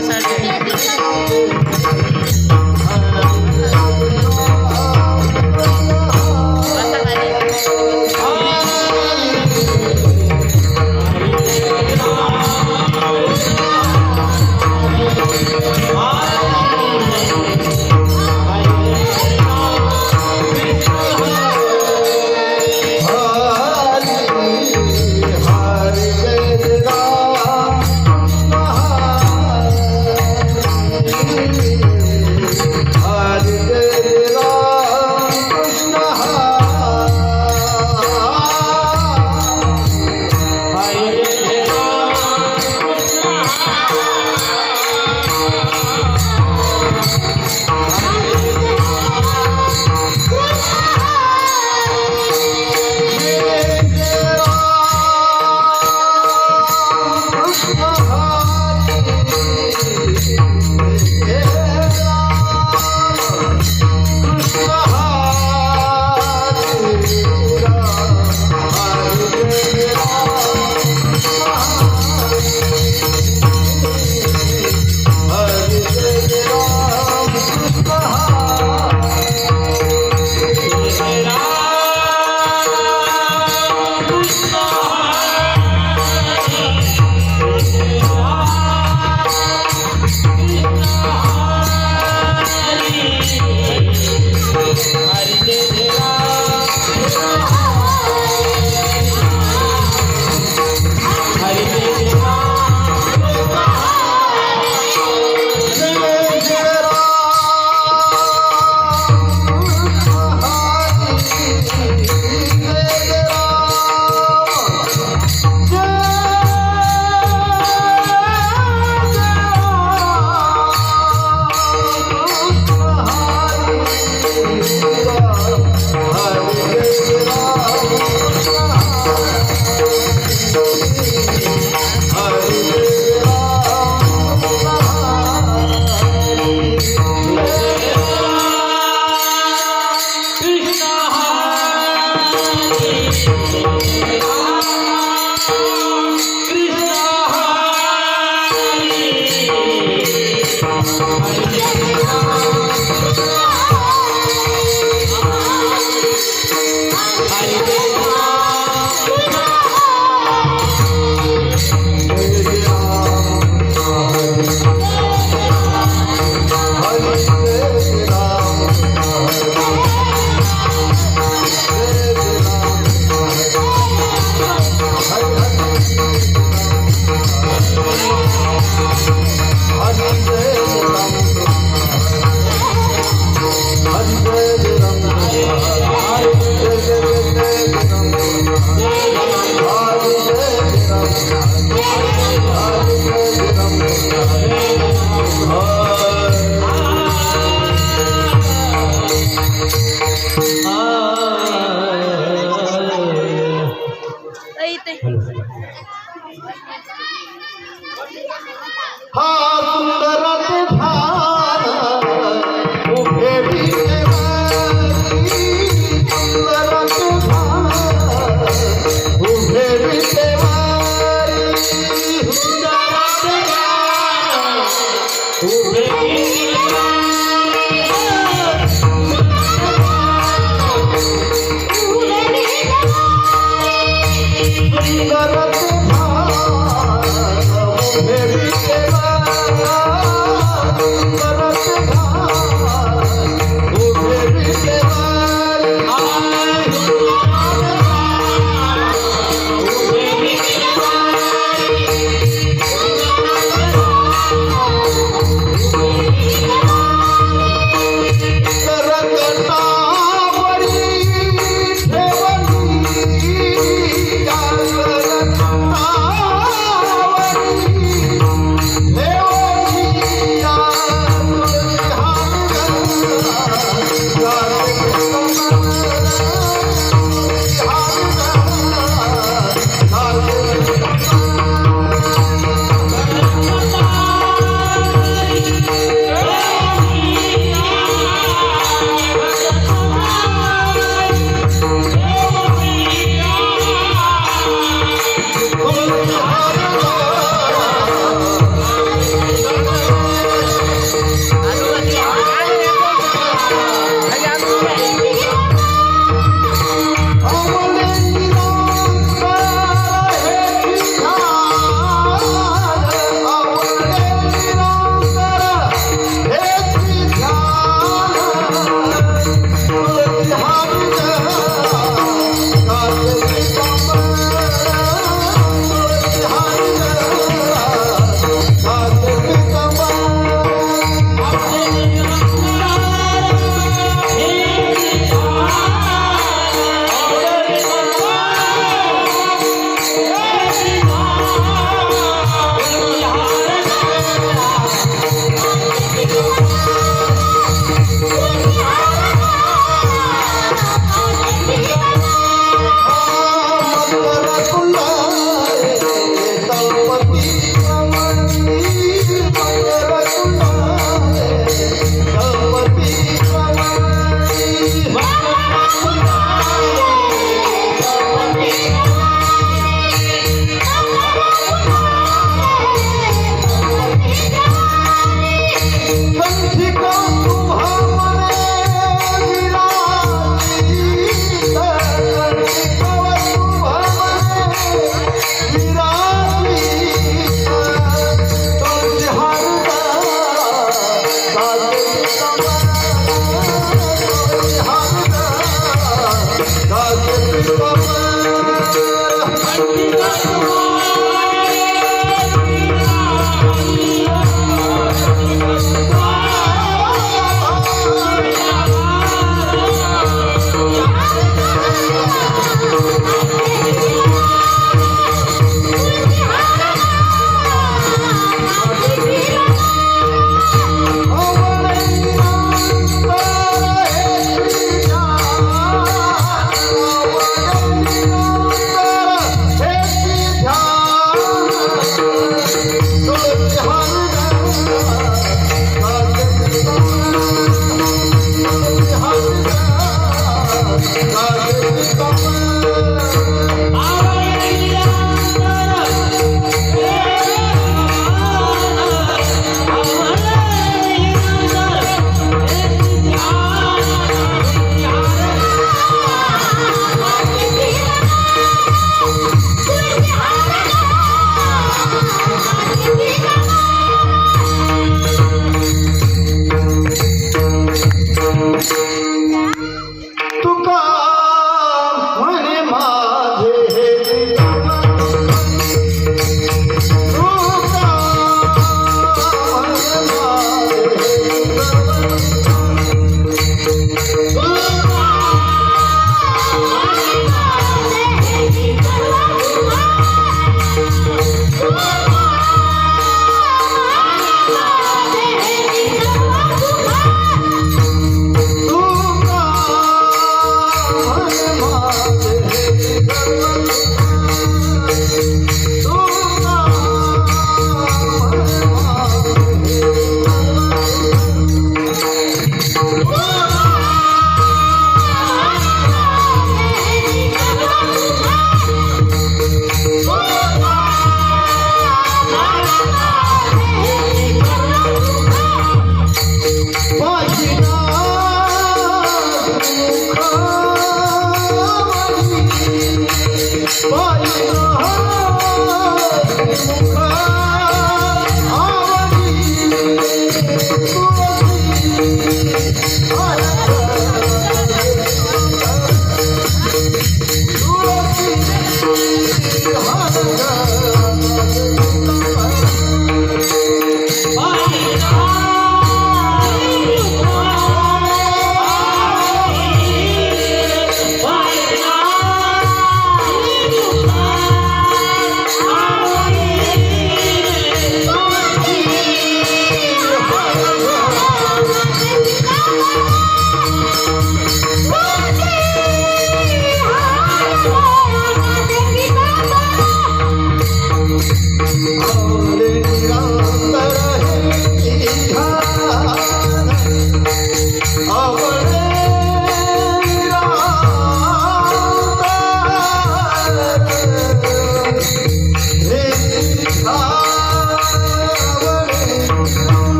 Thank you.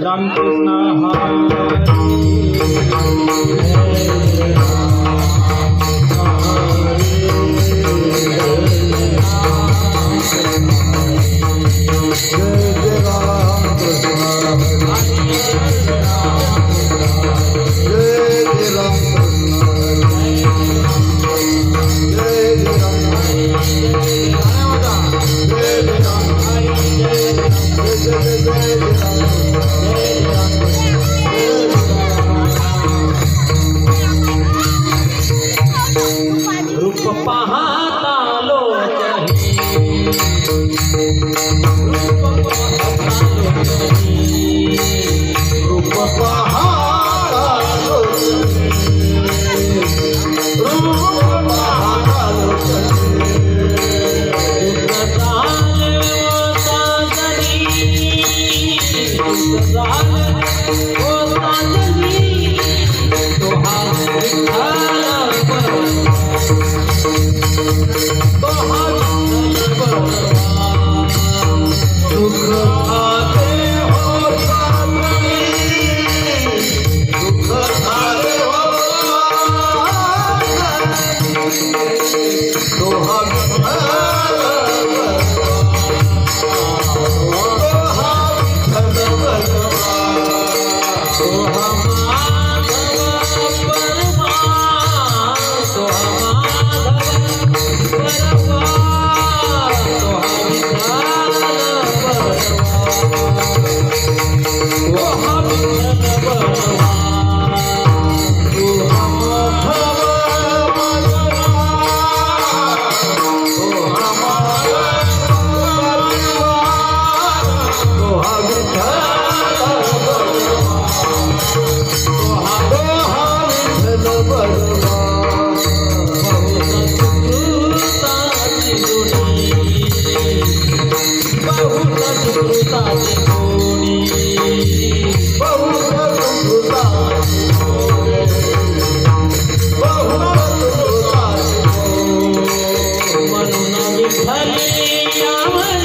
Ramakrishna रूप पाहता म्हणून विठ्ठल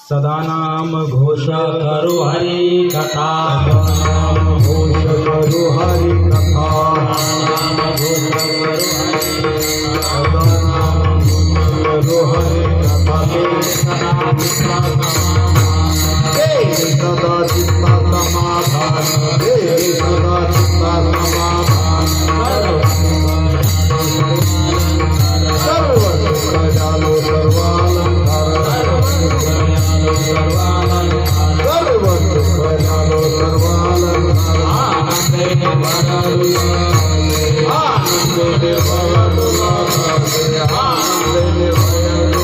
सदा नाम घोष करो हरि कथा नाम घोष करो हरि कथा नाम घोष करो सदा नाम घोष करो हरि कथा हे सदा चित्ता समाधान हे सदा चित्ता समाधान सर्व सुख जालो सर्वालंकार सर्व सुख जालो सर्वालंकार आनंदे भवदुला आनंदे सर्व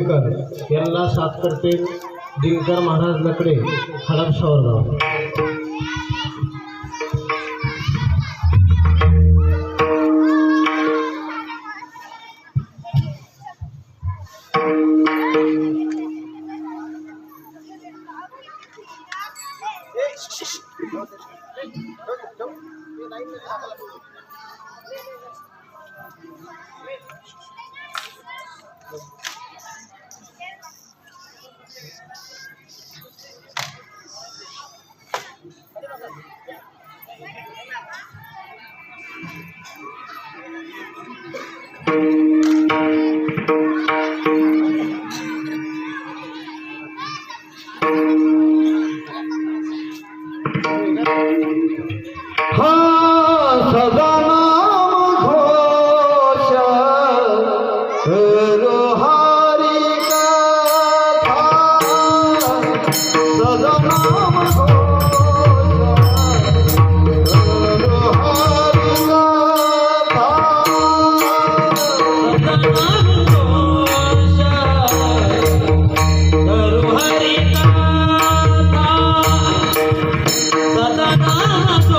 दिनकर यांना साथ करते दिनकर महाराज लकडे हडप सावरगाव. हा सदा नाम घोष हरी कथा सदा नाम घोष हरी कथा सदा नाम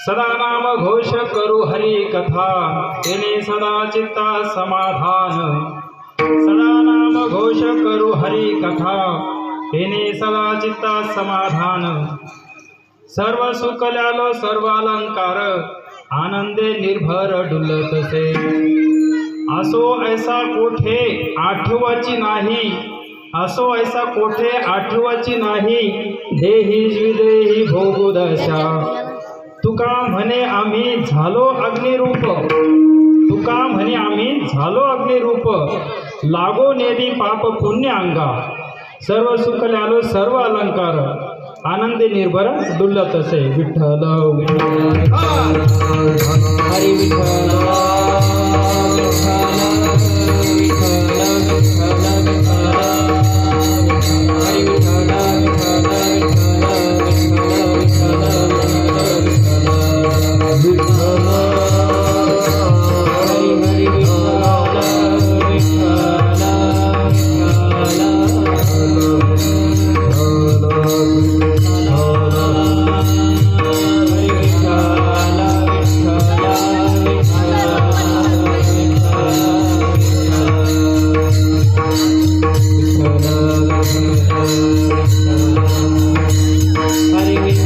सदा नाम घोष करू हरी कथा तेने सदा चित्ता समाधान। सदा नाम घोष करू हरी कथा तेने सदा चित्ता समाधान। सर्व सुख ल्यालो सर्व अलंकार आनंदे निर्भर डुलतसे। असो ऐसा कोठे आठवाची नाही, असो ऐसा कोठे आठवाची नाही, देही विदेही भोगुदशा। तुका म्हणे आम्ही झालो अग्निरूप, तुका म्हणे आम्ही झालो अग्निरूप, लागो नेदी पाप पुण्य अंगा। सर्व सुख ल्यालो सर्व अलंकार आनंदे निर्भर डुलतसे। विठ्ठल हरी विठ्ठल हरी विठ्ठल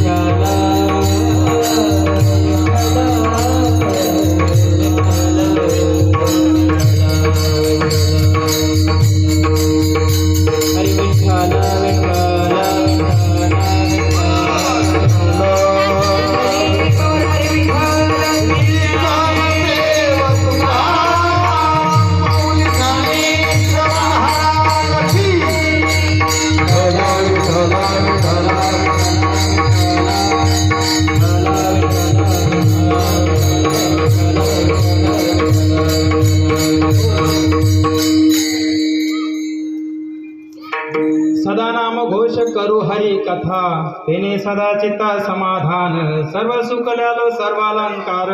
सदा नाम घोष करू हरी कथा तेने सदा चित्ता समाधान। सर्व सुख ल्यालो सर्व अलंकार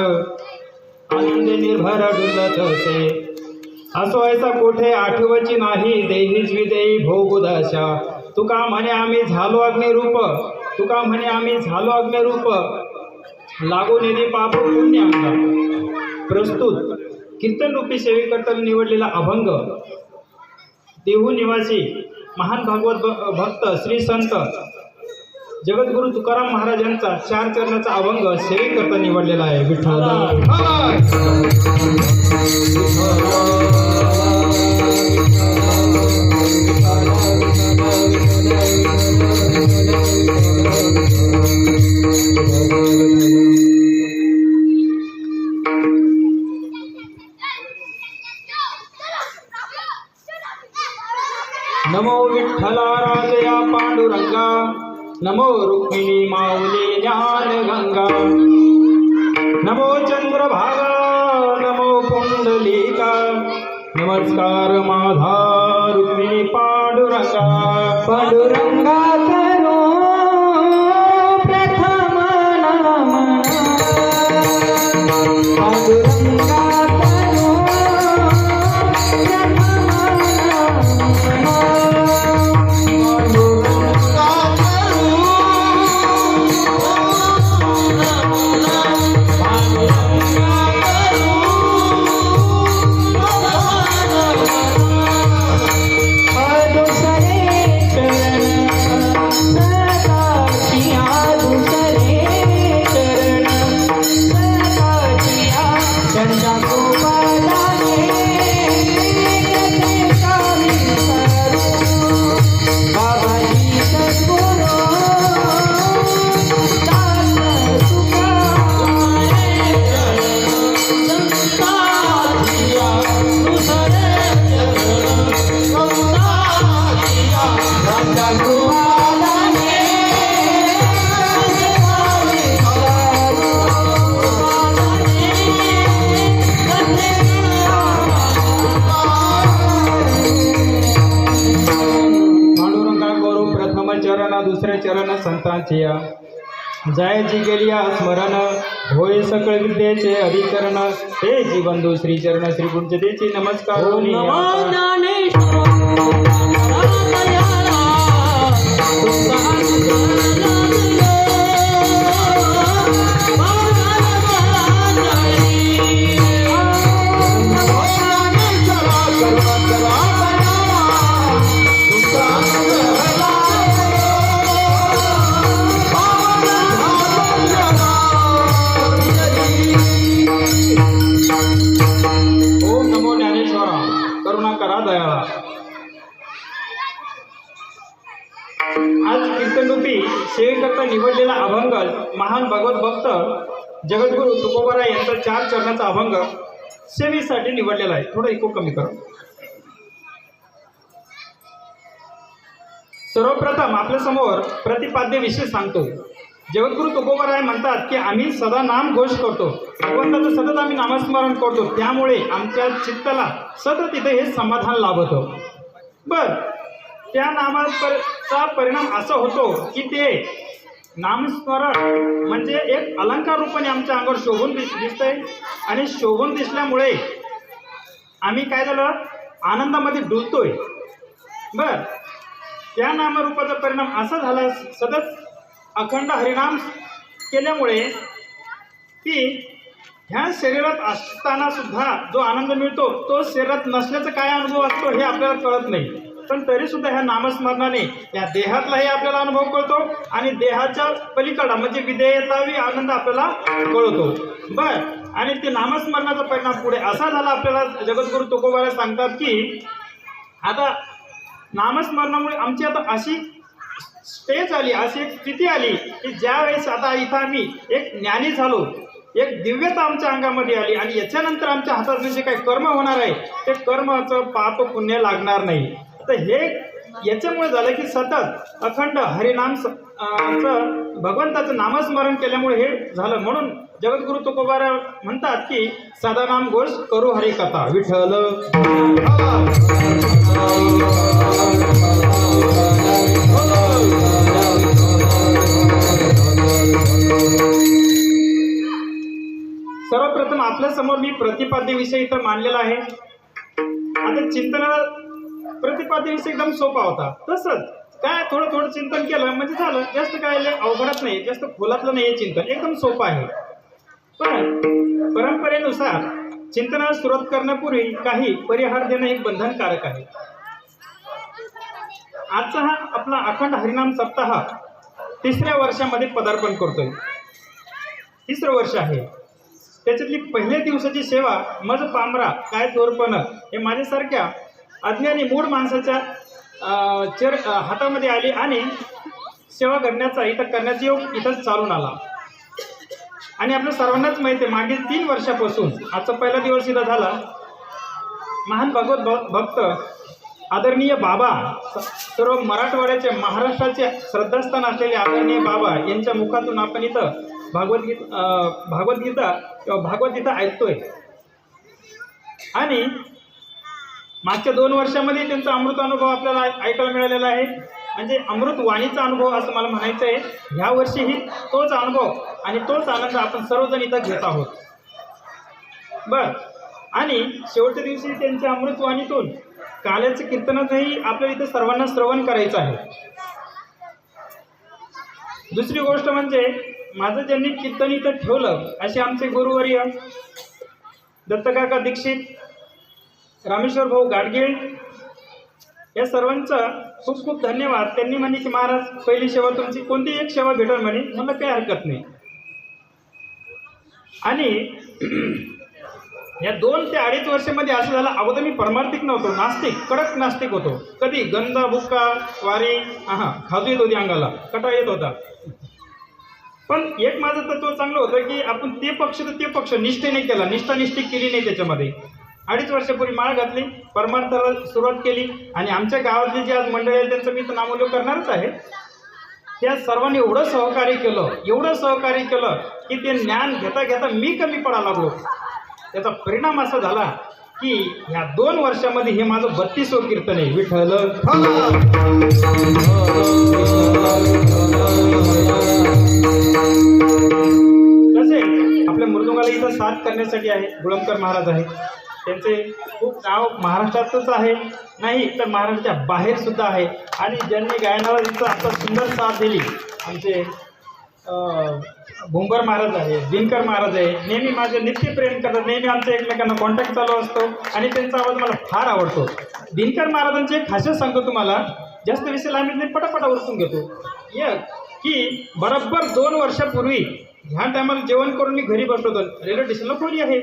आनंदे निर्भर डुलतसे। असो ऐसा कोठे आठवची नाही, देहीच विदेही भोगुदशा। तुका म्हणे आम्ही झालो अग्निरूप, तुका म्हणे आम्ही झालो अग्निरूप, लागो नेदी पाप पुण्य अंगा। प्रस्तुत कीर्तन रूपी सेवेकरता निवडलेला अभंग देहू निवासी महान भागवत भक्त श्री संत जगद्गुरु तुकाराम महाराजांचा 4 चरणाचा अभंग सेवेकरता निवडलेला आहे. विठ्ठल नमो विठ्ठला राजया पांडुरंगा, नमो रुक्मिणी माऊली ज्ञान गंगा, नमो चंद्रभागा, नमो पुंडलिका, नमस्कार माझा रुक्मिणी पांडुरंगा. पांडुरंगा करो प्रथम नमन, पांडुरंगा करो प्रथम दुसरे चरण संतांचे जायची गेली स्मरण, होय सकळ विद्येचे अधिकरण, हे जी बंधू श्री चरण श्री गुंजदेची नमस्कार. आज कीर्तनरूपी सेवेकरता निवडलेला अभंग महान भगवत भक्त जगद्गुरु तुकोबाराय यांचा 4 चरणाचा अभंग सेवेसाठी निवडलेला आहे. थोडं इको कमी करा. सर्वप्रथम आपल्या समोर प्रतिपाद्य विषय सांगतो. जगद्गुरु तुकोबाराय म्हणतात की आम्ही सदा नाम घोष करतो, भगवंताचं सतत आम्ही नामस्मरण करतो, त्यामुळे आमच्या चित्ताला सतत इथे हे समाधान लाभतो. बर, त्या नामाचा परिणाम असा होतो की ते नामस्मरण म्हणजे एक अलंकार रूपाने आमच्या अंगावर शोभून दिसतंय, आणि शोभून दिसल्यामुळे आम्ही काय झालं आनंदामध्ये डुलतोय. बर, त्या नामरूपाचा परिणाम असा झाला, सतत अखंड हरिनाम केल्यामुळे की ह्या शरीरात असताना सुद्धा जो आनंद मिळतो तो शरीरात नसल्याचा काय अनुभव असतो हे आपल्याला कळत नाही, पण तरीसुद्धा ह्या नामस्मरणाने या देहातलाही आपल्याला अनुभव कळतो आणि देहाच्या पलीकडा म्हणजे विधेयतावी आनंद आपल्याला कळतो. बर, आणि ते नामस्मरणाचा परिणाम पुढे असा झाला, आपल्याला जगद्गुरु तुकोबाराय सांगतात की आता नामस्मरणामुळे आमची आता अशी स्टेज आली, अशी एक स्थिती आली की ज्यावेळेस आता इथं आम्ही एक ज्ञानी झालो, एक दिव्यता आमच्या अंगामध्ये आली, आणि याच्यानंतर आमच्या हातात जे काही कर्म होणार आहे ते कर्माचं पाप पुण्य लागणार नाही. तर हे याच्यामुळे झालं की सतत अखंड हरिनाम भगवंताचं नामस्मरण केल्यामुळे हे झालं. म्हणून जगद्गुरु तुकोबाराय म्हणतात की सदा नाम घोष करू हरी कथा. विठ्ठल सर्वप्रथम आपल्या समोर मी प्रतिपाद्य विषय इथं मांडलेला आहे. आता चिंतन प्रतिपाद्य विषय एकदम सोपा होता, तसंच काय थोडं थोडं चिंतन केलं म्हणजे झालं. जास्त काय अवघडात नाही, जास्त खोलातलं नाही, चिंतन एकदम सोपं आहे. पण परंपरेनुसार चिंतनाला सुरुवात करण्यापूर्वी काही परिहार देणं एक बंधनकारक आहे. आजचा हा आपला अखंड हरिनाम सप्ताह तिसऱ्या वर्षामध्ये पदार्पण करतोय. तिसरं वर्ष आहे. त्याच्यातली पहिल्या दिवसाची सेवा मज पामरा काय थोरपण हे माझ्यासारख्या अज्ञानी मूळ माणसाच्या हातामध्ये आली आणि सेवा करण्याचा इथं करण्याचा योग इथंच चालून आला. आणि आपल्या सर्वांनाच माहिती आहे मागील 3 वर्षापासून आजचा पहिला दिवस इथं झाला. महान भगवत भक्त आदरणीय बाबा सर्व मराठवाड्याचे महाराष्ट्राचे श्रद्धास्थान असलेले आदरणीय बाबा यांच्या मुखातून आपण इथं भागवद्गीता किंवा भागवद्गीता ऐकतोय. आणि मागच्या 2 वर्षामध्ये त्यांचा अमृत अनुभव आपल्याला ऐकायला मिळालेला आहे. म्हणजे अमृत वाणीचा अनुभव असं मला म्हणायचं आहे. ह्या वर्षीही तोच अनुभव आणि तोच आनंद आपण सर्वजण इथं घेत आहोत. बरं, आणि शेवटच्या दिवशी त्यांच्या अमृतवाणीतून काल्याचं कीर्तनाचंही आपल्याला इथं सर्वांना श्रवण करायचं आहे. दुसरी गोष्ट म्हणजे माझं ज्यांनी कीर्तन इथं ठेवलं असे आमचे गुरुवर्य दत्तकाका दीक्षित, रामेश्वर भाऊ गाडगीळ या सर्वांचं खूप खूप धन्यवाद. त्यांनी म्हणे की महाराज पहिली सेवा तुमची कोणती एक सेवा भेटेल म्हणे. मला काही हरकत नाही. आणि या 2 ते 2.5 वर्षामध्ये असं झालं, अगोदर मी परमार्थिक नव्हतो, नास्तिक, कडक नास्तिक होतो. कधी गंदा बुक्का वारी खाजू येत होती, अंगाला कटा येत होता. पण एक माझं तत्व चांगलं होतं की आपण ते पक्ष तर ते पक्ष निष्ठेने केला, निष्ठानिष्ठी केली नाही. त्याच्यामध्ये 2.5 वर्षापूर्वी माळ घातली, परमार्थाला सुरुवात केली. आणि आमच्या गावातली जी आज मंडळी आहे त्यांचं मी तर नामोल्लेख करणारच आहे. त्या सर्वांनी एवढं सहकार्य केलं की ते ज्ञान घेता घेता मी कमी पडायला लागलो. त्याचा परिणाम असा झाला की ह्या 2 वर्षामध्ये हे माझं 32वं कीर्तन आहे. विठ्ठल तसे आपल्या मृदुंगाला इथं साथ करण्यासाठी आहे गुळमकर महाराज आहे. त्यांचे खूप नाव महाराष्ट्रातच आहे नाही तर महाराष्ट्राच्या बाहेर सुद्धा आहे. आणि ज्यांनी गायनाला इथं आता सुंदर साथ दिली आमचे भुंबर महाराज आहे, दिनकर महाराज आहे. नेहमी माझे नित्य प्रेम करतात, नेहमी आमच्या एकमेकांना कॉन्टॅक्ट चालू असतो आणि त्यांचा आवाज मला फार आवडतो. दिनकर महाराजांची एक खासियत सांगतो तुम्हाला, जास्त विषय आम्ही नाही पटापटा उरकून घेतो. की बरोबर 2 वर्षापूर्वी ह्या टायमाला जेवण करून मी घरी बसलो होतो. रेल्वे स्टेशनला खोली आहे.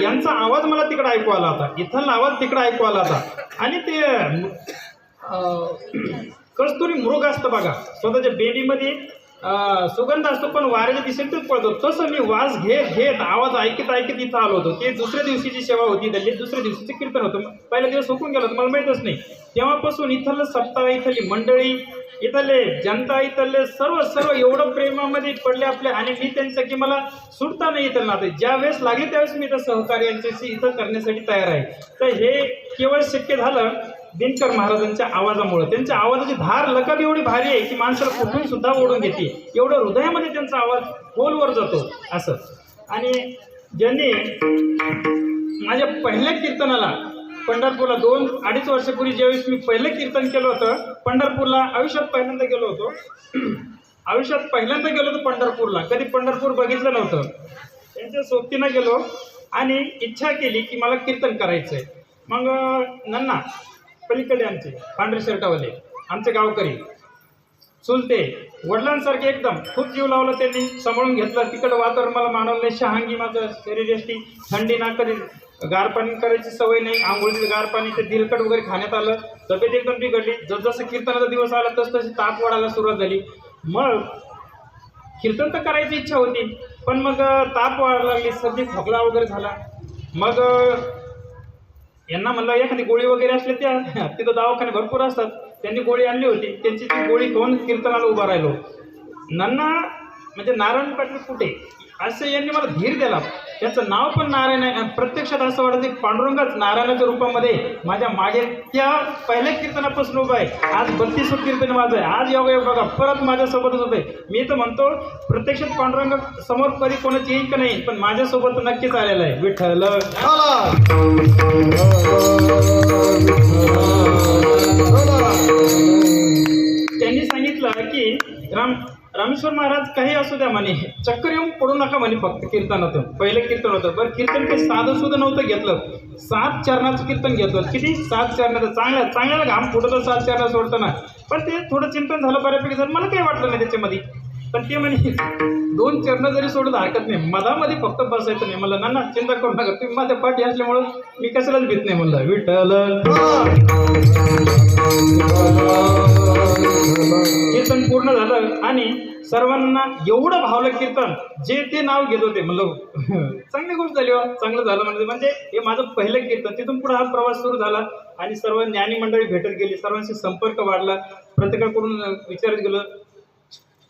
यांचा आवाज मला तिकडे ऐकू आला होता, इथला आवाज तिकडे ऐकू आला होता. आणि ते कस्तुरी मृग असतं बघा, स्वतःच्या बेबीमध्ये सुगंध असतो पण वाऱ्याच्या दिशेतच पळतो. तसं मी वास घेत आवाज ऐकत इथं आलो होतो. ते दुसऱ्या दिवशीची सेवा होती, त्याची दुसऱ्या दिवशीचं कीर्तन होतं. पहिला दिवस हुकून गेला मला माहीतच नाही. तेव्हापासून इथलं सप्ताह, इथली मंडळी, इथले जनता, इथले सर्व एवढं प्रेमामध्ये पडले आपले. आणि मी त्यांचं की मला सुटता नाही इथं नाते. ज्या वेळेस लागले त्यावेळेस मी इथं सहकार्यांच्याशी इथं करण्यासाठी तयार आहे. तर हे केवळ शक्य झालं दिनकर महाराजांच्या आवाजामुळे. त्यांच्या आवाजाची धार लकब एवढी भारी आहे की माणसाला कुठून सुद्धा ओढून घेते. एवढं हृदयामध्ये त्यांचा आवाज खोलवर जातो असं. आणि ज्यांनी माझ्या पहिल्या कीर्तनाला पंढरपूरला 2-2.5 वर्षापूर्वी ज्यावेळेस मी पहिलं कीर्तन केलं होतं पंढरपूरला, आयुष्यात पहिल्यांदा गेलो होतो. पंढरपूरला. कधी पंढरपूर बघितलं नव्हतं. त्यांच्या सोबतीनं गेलो आणि इच्छा केली की मला कीर्तन करायचं आहे. मग नन्ना पलीकडे आमचे पांढरे शर्टावाले आमचे गावकरी चुलते वडिलांसारखे एकदम खूप जीव लावला त्यांनी, सांभाळून घेतलं. तिकडं वातावरण मला मानवलं नाही. शहांगी माझं शरीर यष्टी, थंडी ना कधी गार पाणी करायची सवय नाही. आंघोळीचं गार पाणी ते दिलकट वगैरे खाण्यात आलं. तब्येत एकदम बिघडली. जसं कीर्तनाचा दिवस आला तसं ताप वाढायला सुरुवात झाली. मग कीर्तन तर करायची इच्छा होती पण मग ताप वाढायला लागली, सर्दी खोकला वगैरे झाला. मग यांना म्हणलं एखादी गोळी वगैरे असली त्या तिथं दवाखाने भरपूर असतात. त्यांनी गोळी आणली होती. त्यांची ती गोळी घेऊन कीर्तनाला उभा राहिलो. नन्ना म्हणजे नारायण पाटील कुठे असं यांनी मला धीर दिला. त्याचं नाव पण नारायण आहे. प्रत्यक्षात असं वाटतं पांडुरंगच नारायणाच्या रूपामध्ये माझ्या मागे त्या पहिल्या कीर्तनापासून उभं आहे. आज 32वं कीर्तन माझं आहे. आज योग बघा परत माझ्यासोबतच होते. मी तर म्हणतो प्रत्यक्षात पांडुरंग समोर कधी कोणाची येईल का नाही पण माझ्यासोबत नक्कीच आलेला आहे. विठ्ठल त्यांनी सांगितलं की रामेश्वर महाराज काही असू द्या म्हणे, चक्कर येऊन पडू नका म्हणे फक्त कीर्तनातून. पहिलं कीर्तन होतं बरं, कीर्तन काही साधं सुद्धा नव्हतं घेतलं, 7 चरणाचं कीर्तन घेतलं. किती? 7 चरणाचं. चांगल्याला घाम फुटतं 7 चरणं सोडताना, पण ते थोडं चिंतन झालं बऱ्यापैकी झालं, मला काही वाटलं नाही त्याच्यामध्ये. पण ते म्हणे 2 चरणं जरी सोडलं हरकत नाही, मधामध्ये फक्त बसायचं नाही. म्हणलं ना चिंता करू नका, तुम्ही माझ्या पाठी असल्यामुळं मी कशालाच भीत नाही. म्हणलं विठ्ठल. कीर्तन पूर्ण झालं आणि सर्वांना एवढं भावलं कीर्तन, जे ते नाव घेत होते. म्हणलं चांगली गोष्ट झाली हो, चांगलं झालं. म्हणजे हे माझं पहिलं कीर्तन. तिथून पुढे हा प्रवास सुरू झाला आणि सर्व ज्ञानी मंडळी भेटत गेली, सर्वांशी संपर्क वाढला, प्रत्येकाकडून विचारत गेलं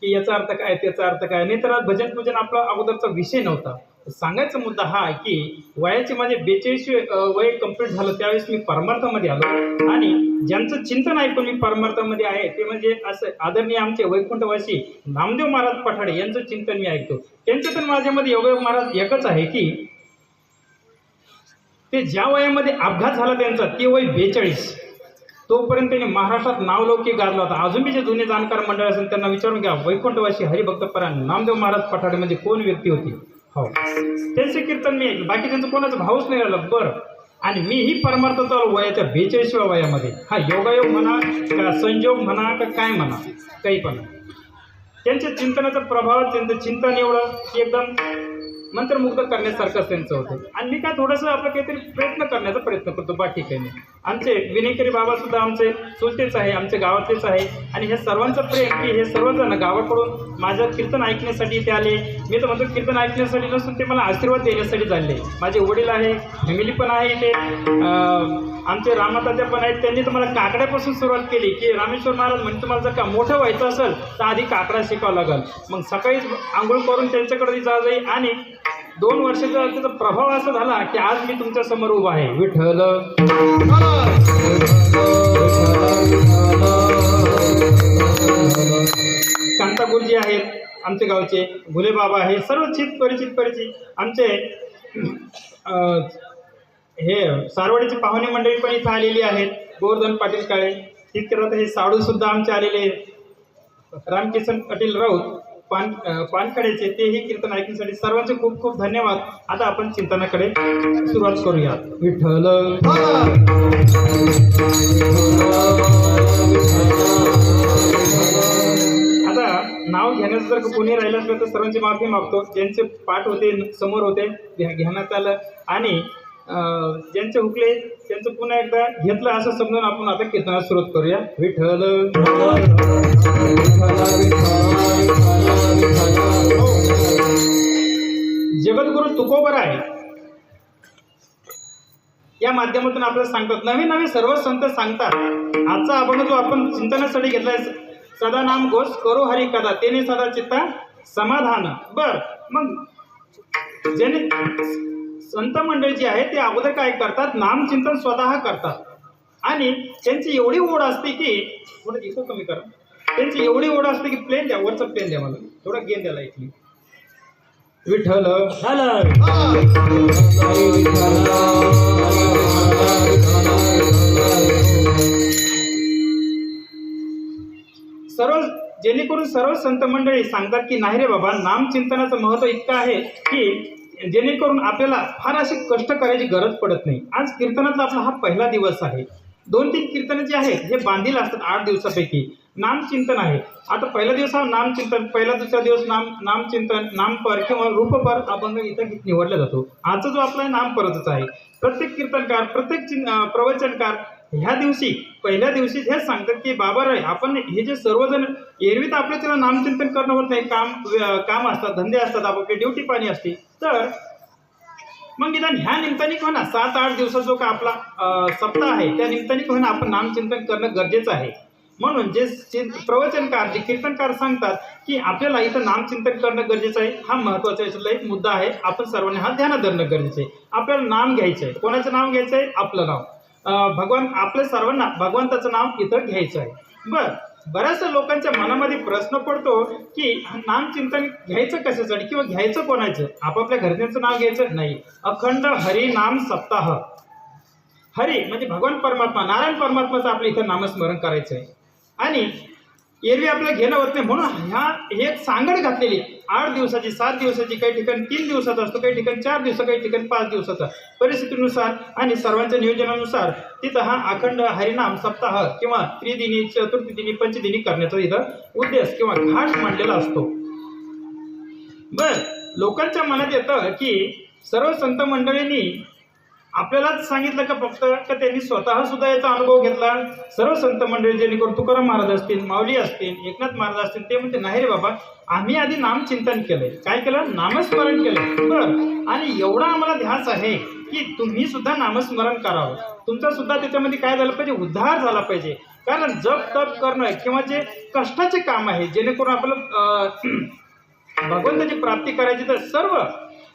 की याचा अर्थ काय, त्याचा अर्थ काय. नाही तर भजन पूजन आपला अगोदरचा विषय नव्हता. सांगायचा मुद्दा हा की वयाचे माझे 42 वय कंप्लीट झालं त्यावेळेस मी परमार्थामध्ये आलो आणि ज्यांचं चिंतन ऐकून मी परमार्थामध्ये आहे ते म्हणजे असं आदरणीय आमचे वैकुंठवासी नामदेव महाराज पठाडे यांचं चिंतन मी ऐकतो. त्यांचं तर माझ्यामध्ये योगयोग महाराज एकच आहे की ते ज्या वयामध्ये अपघात झाला त्यांचा ते वय 42, तोपर्यंत त्यांनी महाराष्ट्रात नावलौकिक गाजला होता. अजून मी जे जुने जाणकार मंडळ असेल त्यांना विचारून घ्या, वैकुंठवासी हरिभक्तपरायण नामदेव महाराज पठाडे म्हणजे कोण व्यक्ती होती. हो, त्यांचे कीर्तन मी ऐकलं, बाकी त्यांचं कोणाचं भावच नाही राहिलं. बरं, आणि मीही परमार्थात आलो वयाच्या 42व्या वयामध्ये. हा योगायोग म्हणा का संयोग म्हणा का काय म्हणा, काही पण. त्यांच्या चिंतनाचा प्रभाव, त्यांचं चिंतन एवढं की एकदम मंत्रमुग्ध करण्यासारखंच त्यांचं होतं. आणि मी काय थोडंसं आपलं काहीतरी प्रयत्न करण्याचा प्रयत्न करतो, बाकी काही नाही. आमचे विनेकरी बाबासुद्धा आमचे चुलतेच आहे, आमच्या गावातलेच आहे. आणि हे सर्वांचं प्रेम की हे सर्वजण गावाकडून माझं कीर्तन ऐकण्यासाठी इथे आले. मी तर म्हणतो कीर्तन ऐकण्यासाठी नसून ते मला आशीर्वाद देण्यासाठी झाले. माझे वडील आहे, फॅमिली पण आहे इथे, आमचे रामातात्या पण आहेत. त्यांनी तर मला काकड्यापासून सुरुवात केली की रामेश्वर महाराज म्हणजे तुम्हाला जर का मोठं व्हायचं असेल तर आधी काकडा शिकावं लागेल. मग सकाळीच आंघोळ करून त्यांच्याकडे जाई आणि 2 वर्षाचा त्याचा प्रभाव असा झाला की आज मी तुमच्या समोर उभा आहे. विठ्ठल. कांता गुरुजी आहेत आमचे गावचे, भुले बाबा आहे, सर्व परिचित आमचे हे सारवाडीची पाहुणे मंडळी पण इथं आलेली आहेत. गोवर्धन पाटील काळे, तितक्यात हे साडूसुद्धा आमचे आलेले, रामकिसन पाटील राऊत पानखड्याचे, तेही कीर्तन ऐकण्यासाठी. सर्वांचे खूप खूप धन्यवाद. आता आपण चिंतनाकडे सुरुवात करूया. विठ्ठल. आता नाव घेण्याचं जर कोणी राहिलं असलं तर सर्वांची माफी मागतो. ज्यांचे पाठ होते समोर होते घेण्यात आलं आणि ज्यांचे हुकले त्यांचं पुन्हा एकदा घेतलं असं समजून आपण आता कीर्तनाला सुरुवात करूया. विठ्ठल. जगद्गुरु तुकोबराय या माध्यमातून आपल्याला सांगतात, नवे सर्व संत सांगतात. आजचा अभंग जो आपण चिंतनासाठी घेतलाय, सदा नाम घोष करू हरी कथा तेने सदा चित्ता समाधान. बर, मग ज्याने संत मंडळी जी आहे ते अगोदर काय करतात, नामचिंतन स्वतः करतात आणि त्यांची एवढी ओढ असते की थोडं इको कमी करा. त्यांची एवढी ओढ असते की प्लेन द्या, वरचं प्लेन द्या, मला थोडं गेन द्यायला ऐकली. विठ्ठल. जेणेकरून सर्व संत मंडळी सांगतात की नाही रे बाबा, नामचिंतनाचं महत्त्व इतकं आहे की जेणेकरून आपल्याला फार असे कष्ट करायची गरज पडत नाही. आज कीर्तनातला आपला हा पहिला दिवस आहे. 2-3 कीर्तन जे आहेत हे बांधील असतात 8 दिवसापैकी. नामचिंतन आहे. आता पहिला दिवस हा नामचिंतन, पहिला दुसरा दिवस नामचिंतन, नामपर किंवा रूपपर अभंग इथं निवडला जातो. आजचा जो आपला नामपरच आहे. प्रत्येक कीर्तनकार, प्रत्येक प्रवचनकार ह्या दिवशी पहिल्या दिवशी हेच सांगतात की बाबा रे, आपण हे जे सर्वजण एरवी तर आपल्या त्याला नामचिंतन करणं होत नाही, काम असतात, धंदे असतात, आपली ड्युटी पाणी असते. तर मग निदान ह्या निमित्ताने का ना 7-8 दिवसाचा जो का आपला सप्ताह आहे त्या निमित्ताने का ना आपण नामचिंतन करणं गरजेचं आहे. म्हणून जे प्रवचनकार, जे कीर्तनकार सांगतात की आपल्याला इथं नामचिंतन करणं गरजेचं आहे. हा महत्त्वाचा याच्यातला एक मुद्दा आहे. आपण सर्वांनी हा ध्यानात धरणं गरजेचं आहे. आपल्याला नाम घ्यायचं आहे. कोणाचं नाव घ्यायचं आहे? आपलं नाव. भगवान, आपल्या सर्वांना भगवंताचं नाव इथं घ्यायचं आहे. बऱ्याचशा लोकांच्या मनामध्ये प्रश्न पडतो की नामचिंतन घ्यायचं कशासाठी किंवा घ्यायचं कोणाचं? आपापल्या घरच्यांचं नाव घ्यायचं नाही. अखंड हरी नाम सप्ताह. हरी म्हणजे भगवान परमात्मा, नारायण परमात्माचं आपलं इथं नामस्मरण करायचं आहे. आणि एरवी आपलं घेणं होत नाही, म्हणून हे एक सांगड घातलेली 8 दिवसाची, 7 दिवसाची, काही ठिकाणी 3 दिवसाचा असतो, काही ठिकाणी 4 दिवस, काही ठिकाणी 5 दिवसाचा, परिस्थितीनुसार आणि सर्वांच्या नियोजनानुसार तिथं हा अखंड हरिनाम सप्ताह किंवा त्रिदिनी, चतुर्थीदिनी, पंचदिनी करण्याचा इथं उद्देश किंवा घाट मांडलेला असतो. बर, लोकांच्या मनात येतं की सर्व संत मंडळींनी आपल्यालाच सांगितलं का फक्त, का त्यांनी स्वतः सुद्धा याचा अनुभव घेतला. सर्व संत मंडळी जेणेकरून तुकाराम महाराज असतील, माऊली असतील, एकनाथ महाराज असतील, ते म्हणते नाही रे बाबा, आम्ही आधी नामचिंतन केलंय. काय केलं? नामस्मरण केलं. बरं, आणि एवढा आम्हाला ध्यास आहे की तुम्ही सुद्धा नामस्मरण करावं. तुमचा सुद्धा त्याच्यामध्ये काय झालं पाहिजे? उद्धार झाला पाहिजे. कारण जप तप करणं किंवा जे कष्टाचे काम आहे, जेणेकरून आपलं भगवंताची प्राप्ती करायची, तर सर्व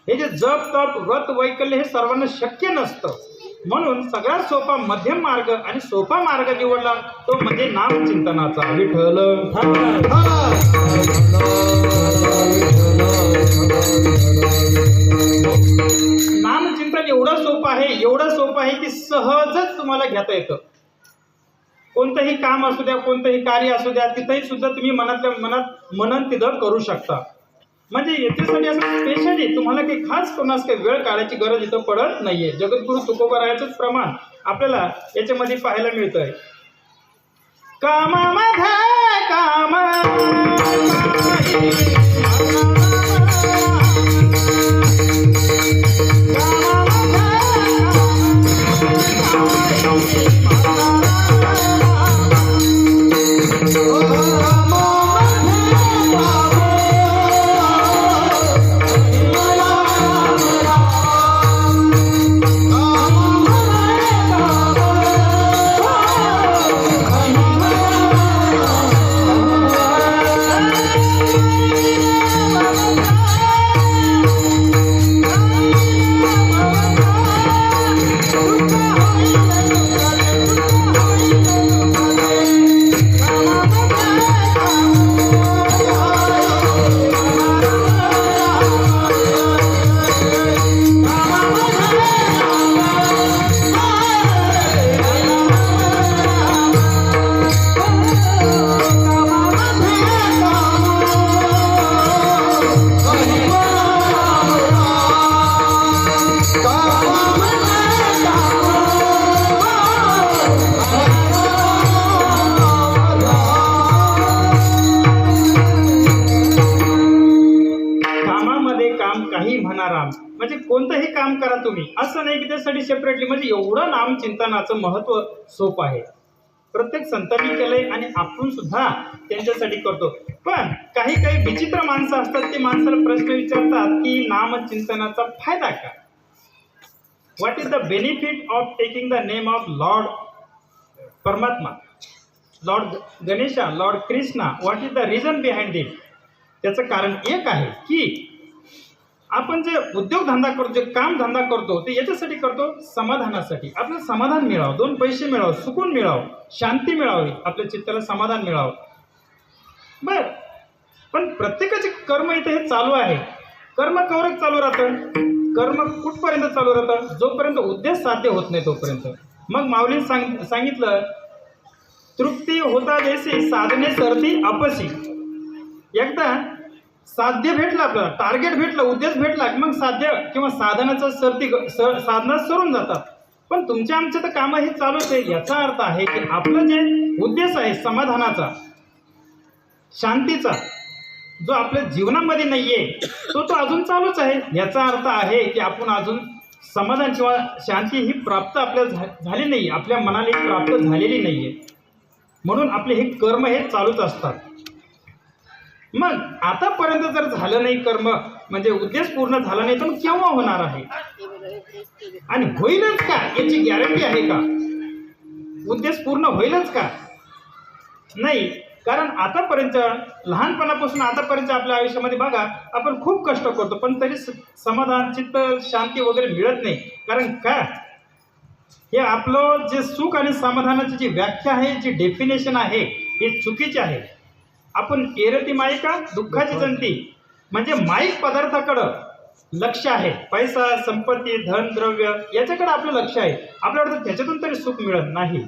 हे जे जप तप व्रत वैकल्य हे सर्वांना शक्य नसतं. म्हणून सगळ्यात सोपा मध्यम मार्ग आणि सोपा मार्ग निवडला तो म्हणजे नामचिंतनाचा. विठ्ठल नामचिंतन एवढं सोपं आहे, एवढं सोपं आहे की सहजच तुम्हाला घेता येतं. कोणतंही काम असू द्या, कोणतंही कार्य असू द्या, तिथंही सुद्धा तुम्ही मनातल्या मनात मनन तिथं करू शकता. म्हणजे याच्यासाठी असं स्पेशली तुम्हाला काही खास कोणास काही वेळ काढायची गरज इथं पडत नाहीये. जगद्गुरु तुकोबारायाचंच प्रमाण आपल्याला याच्यामध्ये पाहायला मिळतंय. कामामध्ये काम म्हणजे कोणतंही काम करा तुम्ही, असं नाही की त्यासाठी सेपरेटली. म्हणजे एवढं नामचिंतनाचं महत्व सोपं आहे. प्रत्येक संतांनी केलंय आणि आपण सुद्धा त्यांच्यासाठी करतो. पण काही काही विचित्र माणसं असतात, ते माणसाला प्रश्न विचारतात की नामचिंतनाचा फायदा काय? What is the benefit of taking the name of lord परमात्मा, lord Ganesha, lord Krishna? What is the reason behind it? त्याचं कारण एक आहे की आपण जे उद्योगधंदा करतो, जे काम धंदा करतो, ते याच्यासाठी करतो, समाधानासाठी. आपल्याला समाधान मिळावं, 2 पैसे मिळावं, सुकून मिळावं, शांती मिळावी, आपल्या चित्ताला समाधान मिळावं. बर, पण प्रत्येकाचे कर्म इथे हे चालू आहे. कर्म कवरच चालू राहतं. कर्म कुठपर्यंत चालू राहतं? जोपर्यंत उद्देश साध्य होत नाही तोपर्यंत. मग माऊलीने सांगितलं, तृप्ती होता जैसी साधने सरती अपसी. एकदा साध्य भेटलं, आपल्याला टार्गेट भेटलं, उद्देश भेटला, मग साध्य किंवा साधनाचं साधना सरून जातात. पण तुमच्या आमच्या तर कामं हे चालूच आहे. याचा अर्थ आहे की आपलं जे उद्देश आहे समाधानाचा, शांतीचा, जो आपल्या जीवनामध्ये नाहीये तो अजून चालूच आहे. याचा अर्थ आहे की आपण अजून समाधान किंवा शांती ही प्राप्त आपल्याला झाली नाही, आपल्या मनाला ही प्राप्त झालेली नाहीये. म्हणून आपले हे कर्म हे चालूच असतात. मग आतापर्यंत जर झालं नाही कर्म, म्हणजे उद्देश पूर्ण झाला नाही, तर मग केव्हा होणार आहे? आणि होईलच का याची गॅरंटी आहे का? उद्देश पूर्ण होईलच का? नाही. कारण आतापर्यंत, लहानपणापासून आतापर्यंत आपल्या आयुष्यामध्ये बघा, आपण खूप कष्ट करतो, पण तरी समाधान, चित्त शांती वगैरे मिळत नाही. कारण का? हे आपलं जे सुख आणि समाधानाची जी व्याख्या आहे, जी डेफिनेशन आहे, हे चुकीचे आहे. आपण एरती मायिका दुःखाची जंती, म्हणजे माईक पदार्थाकडं लक्ष आहे. पैसा, संपत्ती, धन, द्रव्य याच्याकडे आपलं लक्ष आहे. आपल्याला त्याच्यातून तरी सुख मिळत नाही.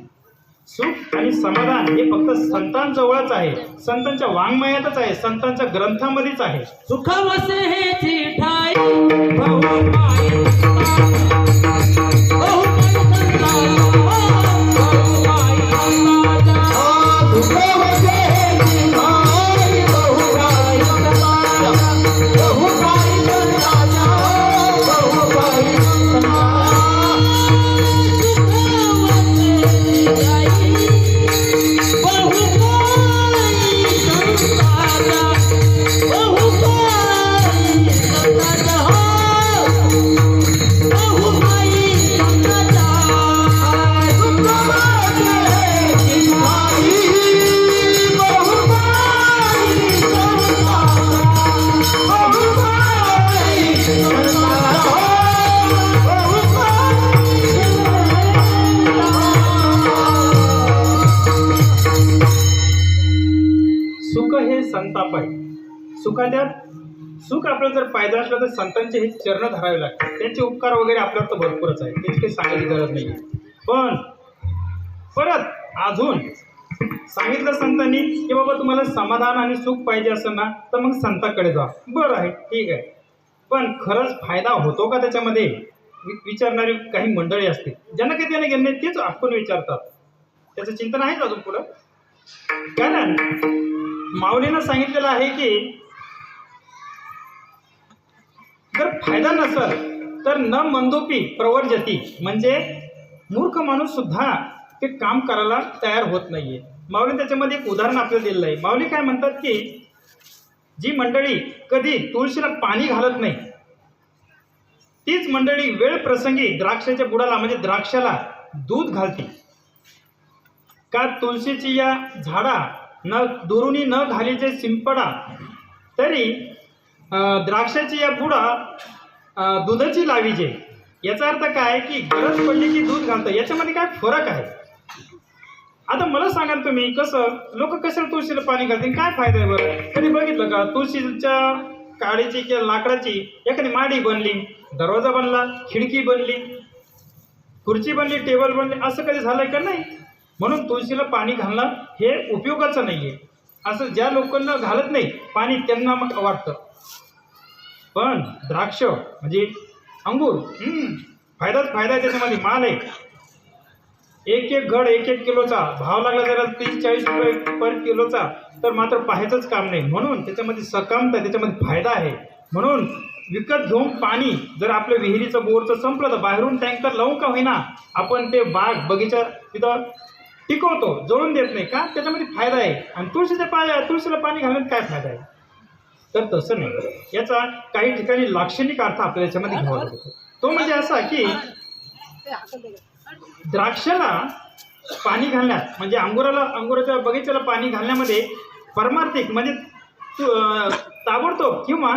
सुख आणि समाधान हे फक्त संतांजवळच आहे, संतांच्या वाङ्मयातच आहे, संतांच्या ग्रंथामध्येच आहे. सुख वसे हेची ठाई बहु पायी बहु सुख हे संताप आहे. सुखाच्यात सुख आपल्याला जर पाहिजे असलं तर संतांचे हे चरण धरावे लागतात. त्यांचे उपकार वगैरे आपल्याला तर भरपूरच आहे, त्याची काही सांगायची गरज नाही. पण परत अजून सांगितलं संतांनी की बाबा तुम्हाला समाधान आणि सुख पाहिजे असेल ना तर मग संतांकडे जा. बरं आहे, ठीक आहे, पण खरंच फायदा होतो का त्याच्यामध्ये विचारणारी काही मंडळी असते, ज्यांना काही त्याने घेणे तेच आपण विचारतात. त्याचं चिंतन आहेच अजून पुढं. कारण माऊलीनं सांगितलेलं आहे की जर फायदा नसेल तर न मंदोपी प्रवर्जती, म्हणजे मूर्ख माणूस सुद्धा ते काम करायला तयार होत नाहीये. माऊली त्याच्यामध्ये एक उदाहरण आपल्याला दिलेलं आहे. माऊली काय म्हणतात की जी मंडळी कधी तुळशीला पाणी घालत नाही तीच मंडळी वेळ प्रसंगी द्राक्षाच्या बुडाला म्हणजे द्राक्षाला दूध घालते. का तुळशीची या झाडा न दुरुनी न घालीचे शिंपडा तरी द्राक्षाची या बुडा दुधाची लावीजे. याचा अर्थ काय की गरज पडली की दूध घालतं. याच्यामध्ये काय फरक आहे? आता मला सांगा तुम्ही, कसं लोक कशाला तुळशीला पाणी घालतील, काय फायदा आहे बरं? कधी बघितलं का तुळशीच्या काडीची किंवा लाकडाची एखादी माडी बनली, दरवाजा बनला, खिडकी बनली, खुर्ची बनली, टेबल बनली, असं कधी झालंय का? नाही. म्हणून तुळशीला पाणी घालणं हे उपयोगाचं नाही आहे. असं ज्या लोकांना घालत नाही पाणी त्यांना वाटतं. पण द्राक्ष म्हणजे अंगूर, फायदाच फायदा आहे, त्याच्यामध्ये माल आहे. एक एक घड 1-1 किलोचा भाव लागला जरा 30-40 रुपये पर किलोचा, तर मात्र पाहायचंच काम नाही. म्हणून त्याच्यामध्ये सकामता, त्याच्यामध्ये फायदा आहे. म्हणून विकत घेऊन पाणी जर आपल्या विहिरीचं बोरचं संपलं तर बाहेरून टँकर लावून का होईना आपण ते बाग बगीचा तिथं टिकवतो, जळून देत नाही का? त्याच्यामध्ये फायदा आहे. आणि तुळशीला पाणी घालण्यात काय फायदा आहे? तर तसं नाही. याचा काही ठिकाणी लाक्षणिक अर्थ आपल्याला याच्यामध्ये घ्यावा लागतो. तो म्हणजे असा की द्राक्षाला पाणी घालण्यात म्हणजे अंगुराच्या बगीच्याला पाणी घालण्यामध्ये परमार्थिक म्हणजे ताबडतोब किंवा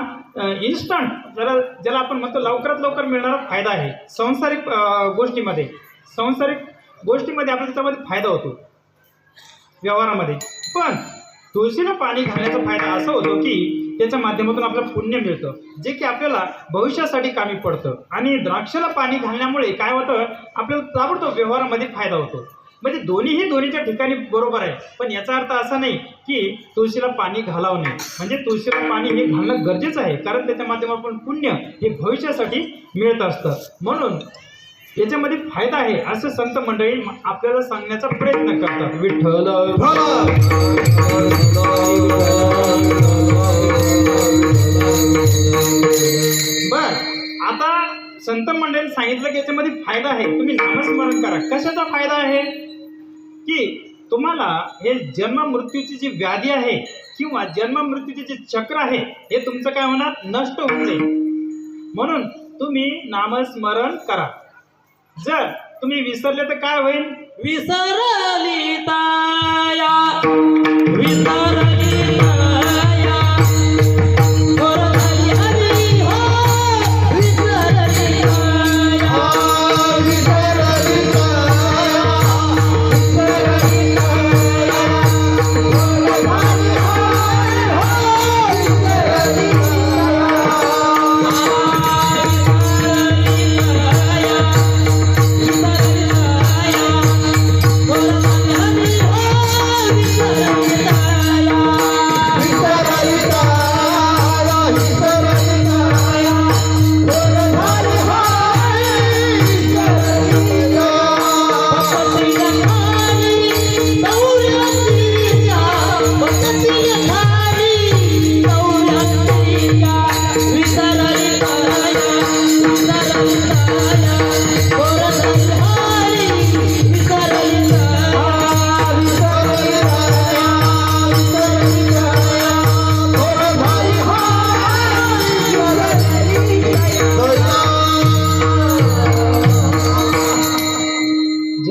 इन्स्टंट ज्याला आपण म्हणतो लवकरात लवकर मिळणारा फायदा आहे. सांसारिक गोष्टीमध्ये आपल्याला त्याच्यामध्ये फायदा होतो व्यवहारामध्ये. पण तुळशीला पाणी घालण्याचा फायदा असा होतो की त्याच्या माध्यमातून आपल्याला पुण्य मिळतं, जे की आपल्याला भविष्यासाठी कामी पडतं. आणि द्राक्षाला पाणी घालण्यामुळे काय होतं, आपल्याला ताबडतोब व्यवहारामध्ये फायदा होतो. म्हणजे दोन्हीच्या ठिकाणी बरोबर आहे. पण याचा अर्थ असा नाही की तुळशीला पाणी घालावं नाही. म्हणजे तुळशीला पाणी हे घालणं गरजेचं आहे, कारण त्याच्या माध्यमातून पुण्य हे भविष्यासाठी मिळत असतं. म्हणून याच्यामध्ये फायदा आहे असं संत मंडळी आपल्याला सांगण्याचा प्रयत्न करतात. विठ्ठल बर, आता संत मंडळी सांगितलं की याच्यामध्ये फायदा आहे. तुम्ही नामस्मरण करा. कशाचा फायदा आहे की तुम्हाला हे जन्म मृत्यूची जी व्याधी आहे किंवा जन्म मृत्यूचे जे चक्र आहे हे तुमचं काय होणार, नष्ट होऊन जाईल. म्हणून तुम्ही नामस्मरण करा. जर तुम्ही विसरले तर काय होईल? विसरली ताया विसरली ताया थोरली हरी हो विसरली ताया विसरली ताया विसरली ताया थोरली हरी हो विसरली ताया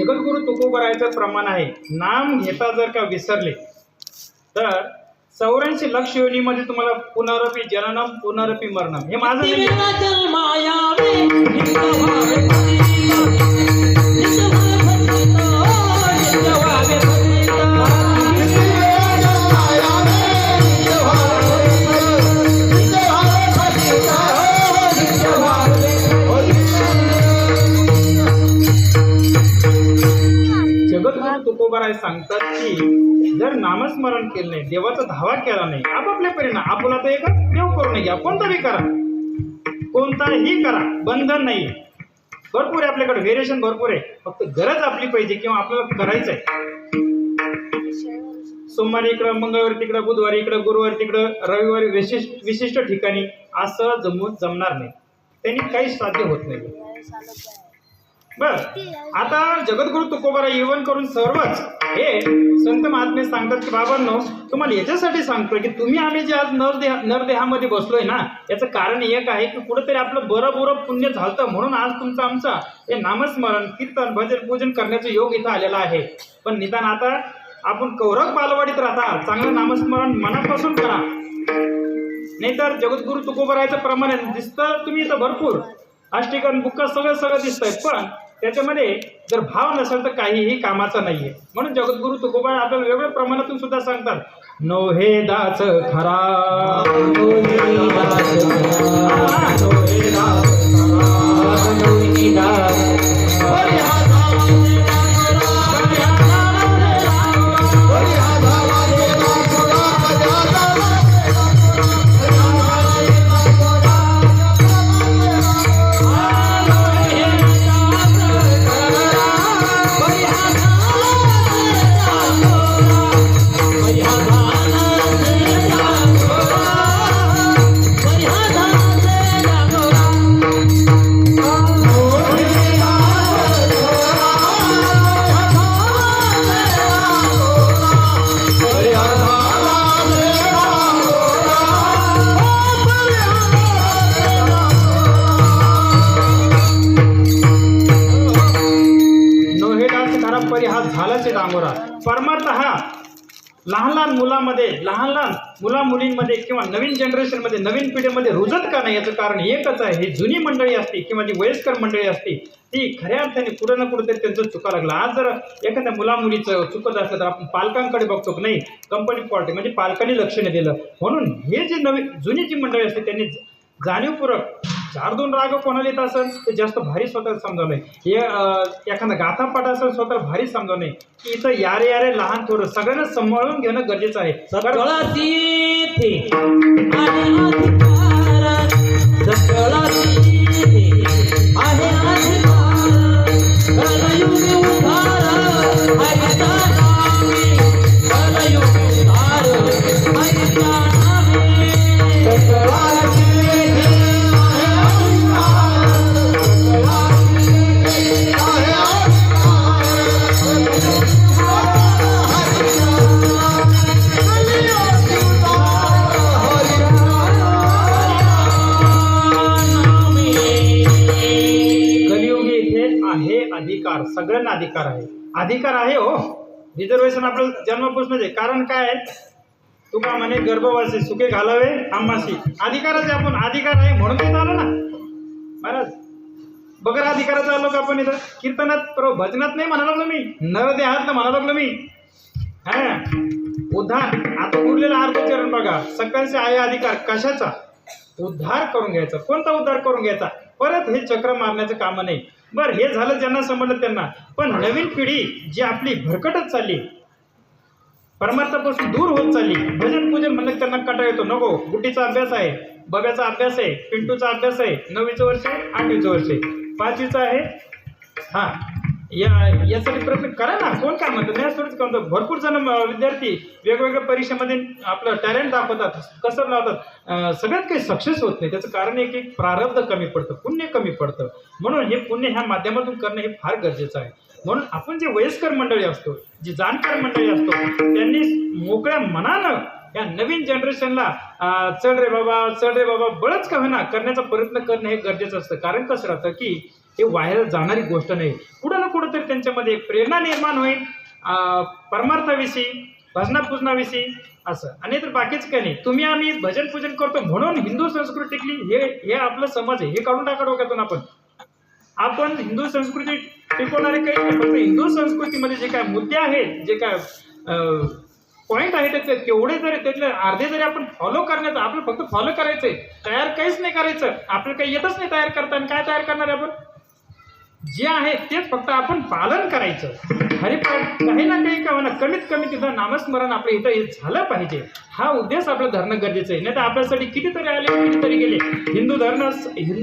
जगद्गुरु तुकोबरायचं प्रमाण आहे, नाम घेता जर का विसरले तर 84 लक्ष योनीमध्ये तुम्हाला पुनरपी जननम पुनरपी मरणम, हे माझं नाही. वेळा जन्मायावे हिंदवावे फजिता, हिंदवावे जगद्गुरु तुकोबराय सांगतात की जर नामस्मरण केलं नाही, देवाचा धावा केला नाही, आपापल्या परिणाम आपुला तर एक देव करू नये, कोणताही करा, कोणताही करा, बंधन नाही. भरपूर आहे आपल्याकडे, व्हेरिएशन भरपूर आहे, फक्त गरज आपली पाहिजे किंवा आपल्याला करायचं आहे. सोमवारी इकडं, मंगळवारी तिकडं, बुधवारी इकडं, गुरुवारी तिकडं, रविवारी विशिष्ट ठिकाणी, असं जमणार नाही, त्यांनी काही साध्य होत नाही. बर, आता जगद्गुरु तुकोबराय येवन करून सर्वच हे संत महात्मे सांगतात की बाबांनो, तुम्हाला याच्यासाठी सांगतोय की तुम्ही आम्ही जे आज नरदेहामध्ये बसलोय ना, याचं कारण एक आहे की कुठेतरी आपलं बरं पुण्य झालं, म्हणून आज तुमचं आमचा हे नामस्मरण, कीर्तन, भजन, पूजन करण्याचा योग इथं आलेला आहे. पण निदान आता आपण कौरव बालवाडीत राहता, चांगलं नामस्मरण मनापासून करा, नाहीतर जगद्गुरु तुकोबरायचं प्रमाण दिसतं तुम्ही इथं भरपूर अष्टीकरण बुक्का सगळं दिसतंय, पण त्याच्यामध्ये जर भाव नसेल तर काहीही कामाचा नाहीये. म्हणून जगद्गुरु तुकोबराय आपल्याला वेगवेगळ्या प्रमाणातून सुद्धा सांगतात, नोहे दास खरा, नोहे दास खरा, नोहे दास खरा, नोहे दास हा झालाच आहे डांगोरा. परमार्थ हा लहान मुला मुलींमध्ये किंवा नवीन जनरेशनमध्ये, नवीन पिढीमध्ये रुजत का नाही, याचं कारण एकच आहे, ही जुनी मंडळी असते किंवा जी वयस्कर मंडळी असते, ती खऱ्या अर्थाने कुठे ना कुठेतरी त्यांचं चुका लागला. आज जर एखाद्या मुलीचं चुकत असलं तर आपण पालकांकडे बघतो की नाही, कंपनी फॉल्ट म्हणजे पालकांनी लक्ष नाही दिलं. म्हणून हे जे जुनी जी मंडळी असते त्यांनी जाणीवपूर्वक 4-2 राग कोणाला येत असेल ते जास्त भारी स्वतःला समजावं नाही, हे एखादा गाथापाठ असेल स्वतःला भारी समजावं नाही, की इथं यारे लहान थोडं सगळ्यांना सांभाळून घेणं गरजेचं आहे. अधिकार, सगळ्यांना अधिकार आहे हो. रिझर्वेशन आपलं जन्मापासूनच आहे. कारण काय आहे, तुका म्हणे गर्भवासी सुखे घालावे आम्हाशी, अधिकाराचे आपण अधिकार आहे म्हणून ते आलो ना महाराज. बगर अधिकाराचा आलो का आपण इथं कीर्तनात भजनात नाही म्हणा लागलो मी, नरदेहात ना म्हणा लागलो मी. हा उद्धार, आता उरलेला अर्थचरण बघा, सकाळचे आहे अधिकार कशाचा, उद्धार करून घ्यायचा. कोणता उद्धार करून घ्यायचा, परत हे चक्र मारण्याचं काम नाही. बरं, हे झालं ज्यांना समजलं त्यांना. पण नवीन पिढी जी आपली भरकटच चालली, परमार्थापासून दूर होत चालली, भजन पूजन म्हणलं त्यांना कंटाळा येतो. नको, गुटीचा अभ्यास आहे, बब्याचा अभ्यास आहे, पिंटूचा अभ्यास आहे, 9वीचं वर्ष आहे, 8वीचं वर्ष आहे, 5वीचं आहे. हां, यासाठी प्रयत्न करा ना. कोण काय म्हणतं, नाही थोडंच म्हणतो. भरपूर जण विद्यार्थी वेगवेगळ्या परीक्षेमध्ये आपलं टॅलेंट दाखवतात, कसं लावतात, सगळ्यात काही सक्सेस होत नाही. त्याचं कारण एक प्रारब्ध कमी पडतं, पुण्य कमी पडतं. म्हणून हे पुण्य ह्या माध्यमातून करणं हे फार गरजेचं आहे. म्हणून आपण जे वयस्कर मंडळी असतो, जी जाणकार मंडळी असतो, त्यांनी मोकळ्या मनानं या नवीन जनरेशनला चढ रे बाबा बळच का होईना करण्याचा प्रयत्न करणं हे गरजेचं असतं. कारण कसं राहतं की हे व्हायरल जाणारी गोष्ट नाही. कुठं ना कुठं तरी त्यांच्यामध्ये एक प्रेरणा निर्माण होईल परमार्थाविषयी, भजनापूजनाविषयी असं. आणि तर बाकीच काही नाही. तुम्ही आम्ही भजन पूजन करतो म्हणून हिंदू संस्कृतीतली हे आपलं समाज आहे हे काढून टाका डोक्यातून. आपण हिंदू संस्कृती टिकवणारे काही नाही. फक्त हिंदू संस्कृतीमध्ये जे काय मुद्दे आहेत, जे काय पॉईंट आहे त्याचे तेवढे जरी त्यातले अर्धे जरी आपण फॉलो करण्याचं, आपलं फक्त फॉलो करायचंय, तयार काहीच नाही करायचं. आपल्याला काही येतच नाही तयार करता. आणि काय तयार करणार आहे आपण? जे आहे तेच फक्त आपण पालन करायचं. हरिपाठ काही ना काही का होणार, कमीत कमी तिथं नामस्मरण आपल्या इथं हे झालं पाहिजे. हा उद्देश आपलं धरणं गरजेचं आहे. नाही तर आपल्यासाठी कितीतरी आले कितीतरी गेले. हिंदू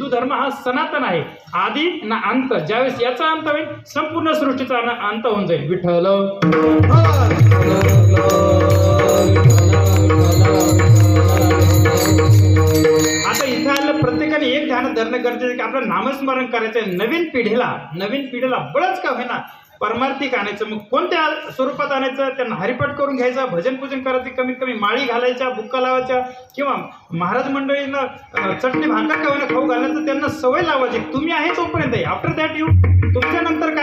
धर्म हा सनातन आहे, आधी ना अंत. ज्यावेळेस याचा अंत होईल संपूर्ण सृष्टीचा अंत होऊन जाईल. विठ्ठल आता इथं आलं प्रत्येकाने एक ध्यानात धरणं गरजेचं आहे की आपलं नामस्मरण करायचं आहे. नवीन पिढीला बळच का होईना परमार्थिक आणायचं. मग कोणत्या स्वरूपात आणायचं? त्यांना हरिपाठ करून घ्यायचा, भजन पूजन करायचं, कमीत कमी माळी घालायच्या, बुक्का लावायच्या, किंवा महाराज मंडळींना चटणी भाकर का होईना खाऊ घालायचं, त्यांना सवय लावायची. तुम्ही आहे तोपर्यंत आहे. आफ्टर दॅट यू तुमच्या नंतर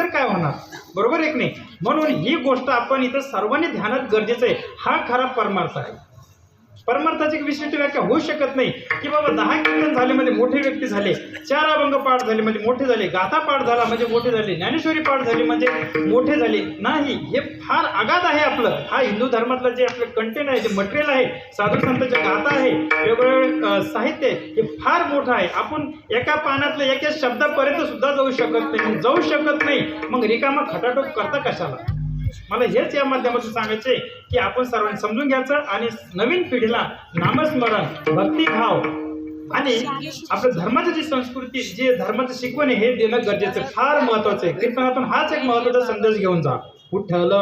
काय होणार? बरोबर एक नाही. म्हणून ही गोष्ट आपण इथं सर्वांनी ध्यानात गरजेचं आहे. हा खरा परमार्थ आहे. परमार्थाची विशिष्ट व्याख्या होऊ शकत नाही की बाबा 10 कीर्तन झाले म्हणजे मोठे व्यक्ती झाले, 4 अभंग पाठ झाले म्हणजे मोठे झाले, गाथा पाठ झाला म्हणजे मोठे झाले, ज्ञानेश्वरी पाठ झाली म्हणजे मोठे झाले. नाही, हे फार आगाध आहे आपलं. हा हिंदू धर्मातलं जे आपलं कंटेंट आहे, जे मटेरियल आहे, साधू संतांच्या गाथा आहे, वेगवेगळे साहित्य आहे, हे फार मोठं आहे. आपण एका पानातलं एका शब्दापर्यंत सुद्धा जाऊ शकत नाही. मग रिकामा खटाटोप करता कशाला? मला हेच या माध्यमातून सांगायचे की आपण सर्वांनी समजून घ्यायचं आणि नवीन पिढीला नामस्मरण, भक्तिभाव आणि आपल्या धर्माची जी संस्कृती, जे धर्माचं शिकवण आहे हे देणं गरजेचं, फार महत्वाचं आहे. कीर्तनातून हाच एक महत्वाचा संदेश घेऊन जा. विठ्ठल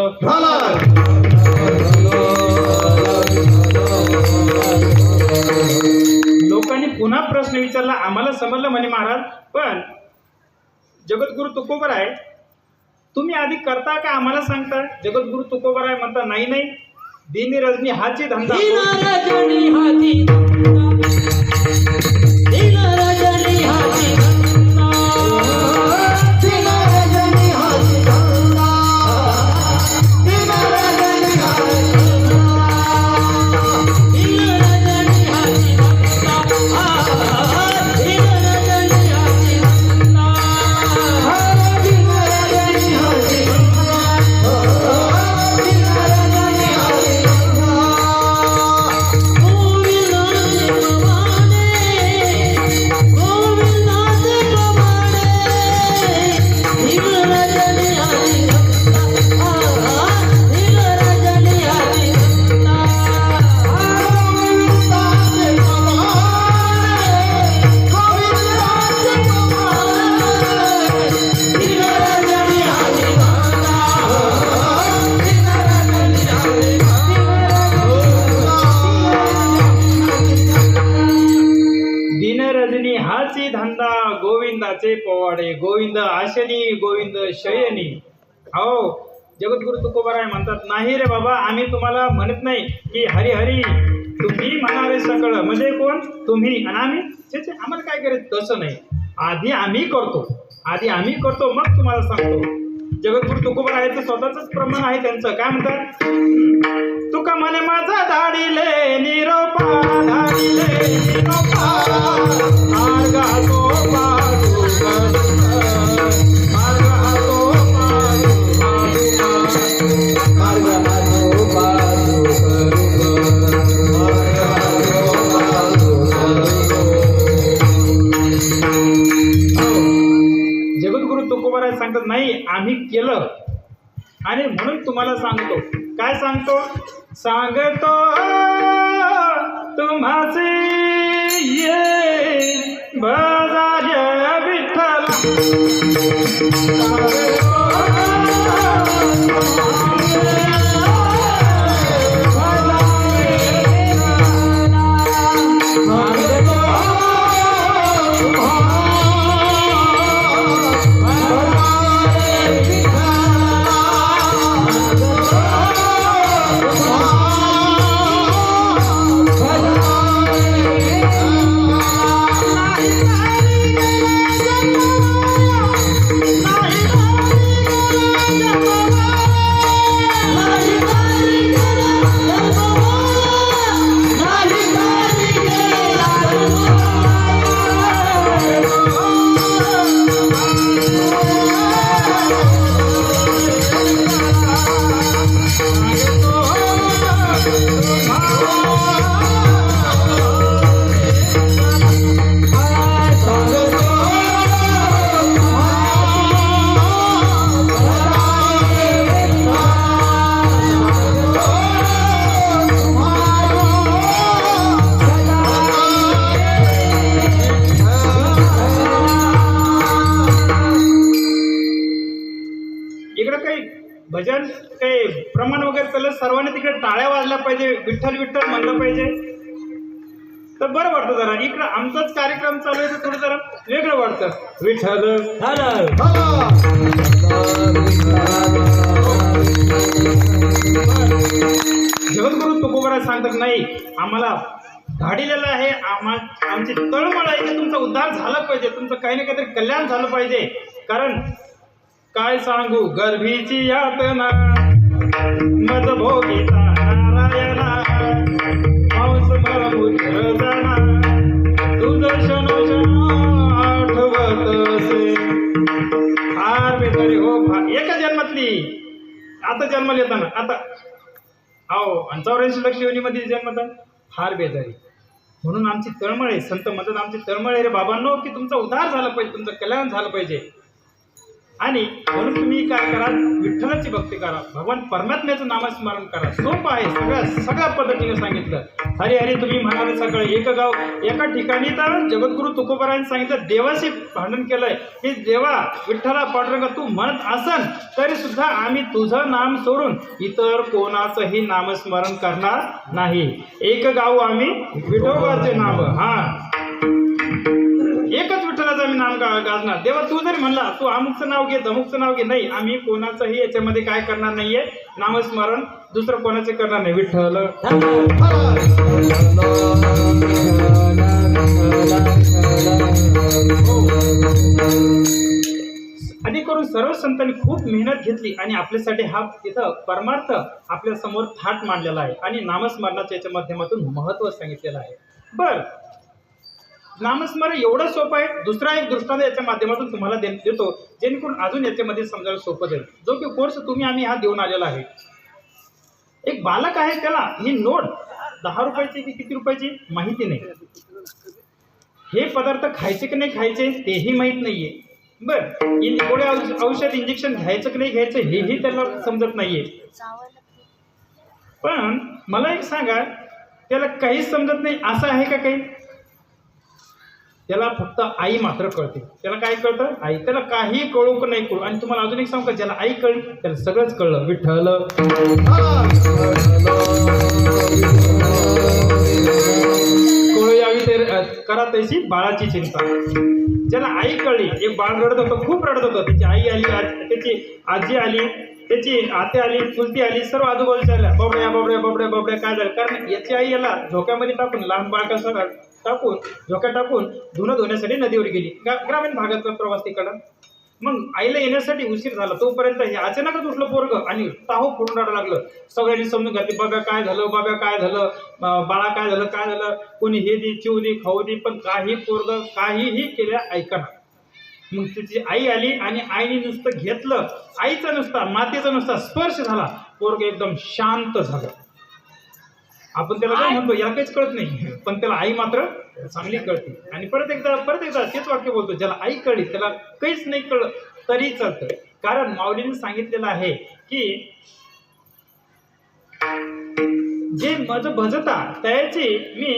लोकांनी पुन्हा प्रश्न विचारला. आम्हाला समजलं म्हणे महाराज, पण जगद्गुरु तुकोबराय तुम्ही आधी करता का आम्हाला सांगता? जगद्गुरु तुकोबराय म्हणता नाही, दिनी रजनी हाची धंदा. हाची धंदा गोविंदाचे पोवाडे. गोविंद आशनी गोविंद शयनी. हो, जगद्गुरु तुकोबराय म्हणतात नाही रे बाबा, आम्ही तुम्हाला म्हणत नाही की हरी हरी तुम्ही म्हणारे सगळं म्हणजे कोण? तुम्ही आणि आम्ही. आम्हाला काय करायचं? तसं नाही. आधी आम्ही करतो मग तुम्हाला सांगतो. जगद्गुरु तुकोबरायचं स्वतःच प्रमाण आहे त्यांचं. काय म्हणतात? तुका म्हणे माझा धाडिले निरोपा, मार्ग तो पाडू जगद्गुरु तुकोबराय सांगतात नाही, आम्ही केलं आणि म्हणून तुम्हाला सांगतो. काय सांगतो? सांगतो तुम्हाचे ये बजाय विठ्ठला. Thank you. भजन काही प्रमाण वगैरे चाललं, सर्वांनी तिकडे टाळ्या वाजल्या पाहिजे, विठ्ठल विठ्ठल म्हणलं पाहिजे, तर बरं वाटतं. जरा इकडं आमचाच कार्यक्रम चालू आहे तर थोडं जरा वेगळं वाटतं. विठ्ठल जगद्गुरु तुकोबराय सांगतात नाही, आम्हाला धाडिलेलं आहे, आमची तळमळ आहे की तुमचा उद्धार झाला पाहिजे, तुमचं काही ना काहीतरी कल्याण झालं पाहिजे. कारण काय सांगू गर्भीची यातना मज भोगिता नारायणा हंस मला जाणा तुझं शनो आठवतसे फार बेजारी हो फार. एका जन्मातली आता जन्माला येताना आता अहो 84 लक्ष योनीमध्ये जन्मतात फार बेजारी. म्हणून आमची तळमळ आहे, संत म्हणतात आमची तळमळ आहे रे बाबांनो की तुमचा उद्धार झाला पाहिजे, तुमचं कल्याण झालं पाहिजे. आणि म्हणून तुम्ही काय करा, विठ्ठलाची भक्ती करा, भगवान परमात्म्याचं नामस्मरण करा. सोपं आहे, सगळ्या पद्धतीने सांगितलं. हरी हरी तुम्ही म्हणाले सगळं. एक गाव एका ठिकाणी तर जगद्गुरु तुकोबारायांनी सांगितलं, देवाशी भांडण केलंय की देवा विठ्ठला पांडुरंगा तू म्हणत असन तरी सुद्धा आम्ही तुझं नाम सोडून इतर कोणाचंही नामस्मरण करणार नाही. एक गाव आम्ही विठोबाचे नाम, एकच विठ्ठलाचं आम्ही नाम गाजणार. देवा तू जरी म्हणला तू अमुकचं नाव घे धमुकचं नाव घे, नाही आम्ही कोणाचंही याच्यामध्ये काय करणार नाहीये, नामस्मरण दुसरं कोणाचे करणार नाही. विठ्ठल आणि करून सर्व संतांनी खूप मेहनत घेतली आणि आपल्यासाठी हा तिथं परमार्थ आपल्या समोर थाट मांडलेला आहे आणि नामस्मरणाच्या याच्या माध्यमातून महत्त्व सांगितलेलं आहे. बर, नामस्मरण एवढं सोपं आहे. दुसरा एक दृष्टांत याच्या माध्यमातून तुम्हाला देतो जेणेकरून अजून याच्यामध्ये समजायला सोपं जाईल. जो की कोर्स आम्ही हा देऊन आलेला आहे. एक बालक आहे, त्याला ही नोट 10 रुपयाची की किती रुपयाची माहिती नाही, हे पदार्थ खायचे की नाही खायचे तेही माहीत नाहीये. बरं, गोळ्या औषध इंजेक्शन घ्यायचं की नाही घ्यायचं हेही त्याला समजत नाहीये. पण मला एक सांगा, त्याला काहीच समजत नाही असं आहे का काही? त्याला फक्त आई मात्र कळते. त्याला काय कळतं? आई. त्याला काही कळू का नाही कळू. आणि तुम्हाला अजून एक सांगू का, ज्याला आई कळली त्याला सगळंच कळलं. विठ्ठल कळू यावी ते करा त्याची बाळाची चिंता. ज्याला आई कळली, एक बाळ रडत होतं, खूप रडत होतं, त्याची आई आली, त्याची आजी आली, त्याची आते आली, चुलती आली, सर्व आजूबाजूच्या आल्या, बाबड्या बाबड्या बाबड्या बाबड्या. काय झालं? कारण याची आई याला झोक्यामध्ये टाकून, लहान बाळकासह टाकून झोक्यात टाकून धुणं धुण्यासाठी नदीवर गेली. ग्रामीण भागातला प्रवास तिकडं. मग आईला येण्यासाठी उशीर झाला. तोपर्यंत हे अचानकच उठलं पोरगं आणि टाहो फोडून रडायला लागलं. सगळ्यांनी समजून घातली, बाबा काय झालं, बाबा काय झालं, बाळा काय झालं, काय झालं. कोणी हे दे, चिव दे, खाऊ दे, पण काही पोरगं काहीही केल्या ऐकना. मग तिची आई आली आणि आईने नुसतं घेतलं, आईचा नुसता मातेचा नुसता स्पर्श झाला, पोरग एकदम शांत झालं. आपण त्याला काय म्हणतो, याला काहीच कळत नाही, पण त्याला आई मात्र चांगली कळते. आणि परत एकदा तेच वाक्य बोलतो, ज्याला आई कळली त्याला काहीच नाही कळलं तरी चालतं. कारण माऊलीने सांगितलेलं आहे की जे मज भजता त्याची मी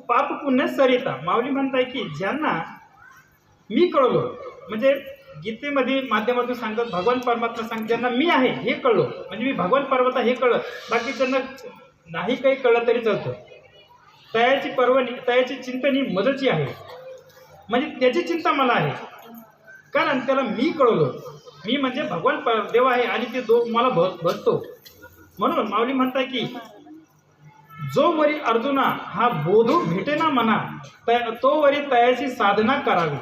पाप पुण्य सरिता. माऊली म्हणताय की ज्यांना मी कळलो, म्हणजे गीतेमध्ये माध्यमातून सांगतात, भगवान परमात्मा सांगतात ज्यांना मी आहे हे कळलो, म्हणजे मी भगवान परमात्मा हे कळलं, बाकीच्यांना नाही काही कळलं तरी चालतं. त्याची चिंता ही मजची आहे, म्हणजे त्याची चिंता मला आहे, कारण त्याला मी कळलो. मी म्हणजे भगवान देव आहे आणि ते मला भजतो. म्हणून माऊली म्हणताय की जो वरी अर्जुना हा बोधू भेटेना म्हणा, तो वरी तयाची साधना करावी.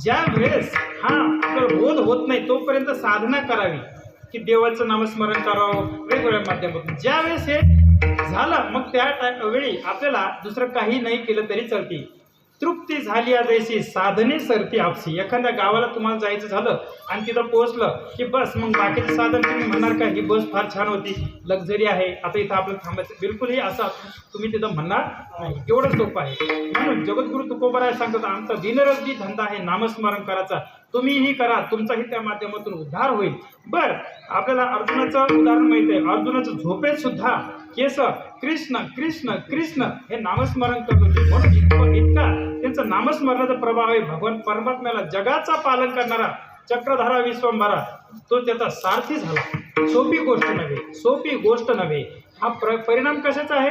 ज्या वेळेस हा बोध होत नाही तोपर्यंत साधना करावी की देवाचं नामस्मरण करावं वेगवेगळ्या माध्यमातून. ज्या वेळेस हे झालं मग त्या वेळी आपल्याला दुसरं काही नाही केलं तरी चालते. तृप्ती झाली जैसी साधने सरती आपसी. एखाद्या गावाला तुम्हाला जायचं झालं आणि तिथं पोहोचलं की बस, मग बाकीचं साधन तुम्ही म्हणणार का ही बस फार छान होती, लक्झरी आहे, आता इथं आपलं थांबायचं, बिलकुलही असं तुम्ही तिथं म्हणणार नाही. एवढं सोपं आहे. म्हणून जगद्गुरु तुकोबाराय सांगतात, आमचा दिनरजनी धंदा आहे नामस्मरण करायचा, तुम्हीही करा, तुमचाही त्या माध्यमातून उद्धार होईल. बरं, आपल्याला अर्जुनाचं उदाहरण माहित आहे. अर्जुनाचं झोपेत सुद्धा केस कृष्ण कृष्ण कृष्ण हे नामस्मरण करत होते. म्हणून इतका त्यांचा नामस्मरणाचा प्रभाव आहे. भगवान परमात्म्याला जगाचा पालन करणारा चक्रधारा विश्वंभरा तो त्याचा सारथी झाला. सोपी गोष्ट नव्हे. हा परिणाम कशाचा आहे?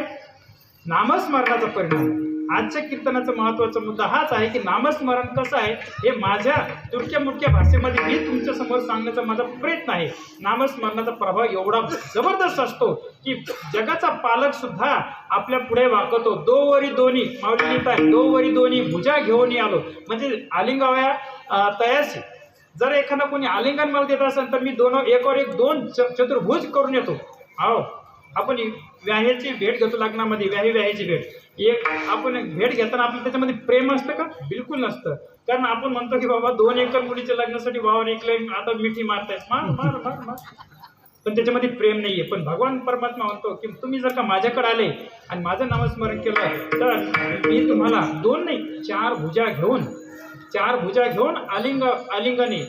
नामस्मरणाचा परिणाम. आजच्या कीर्तनाचा महत्त्वाचा मुद्दा हाच आहे की नामस्मरण कसं आहे हे माझ्या तुर्क्या मुटक्या भाषेमध्ये मी तुमच्या समोर सांगण्याचा माझा प्रयत्न आहे. नामस्मरणाचा प्रभाव एवढा जबरदस्त असतो की जगाचा पालक सुद्धा आपल्या पुढे वाकतो. दोवरी दोन्ही माऊली लिहित आहे, दोवरी दोन्ही भुजा घेऊन आलो. म्हणजे आलिंगावया तयासी. जर एखादा कोणी आलिंगन मला देत असेल तर मी एकावर एक दोन चतुर्भुज करून येतो. हो, आपण व्याह्याची भेट घेतो लग्नामध्ये, व्याह्याची भेट. एक आपण भेट घेताना आपलं त्याच्यामध्ये प्रेम असतं का? बिलकुल नसतं. कारण आपण म्हणतो की बाबा 2 एकर मुलीच्या लग्नासाठी वावर ऐकलंय, आता मिठी मारतायस, मार मार मार मार. पण त्याच्यामध्ये प्रेम नाहीये. पण भगवान परमात्मा म्हणतो की तुम्ही जर का माझ्याकडे आले आणि माझं नामस्मरण केलं तर मी तुम्हाला 2 नाही 4 भुजा घेऊन आलिंगने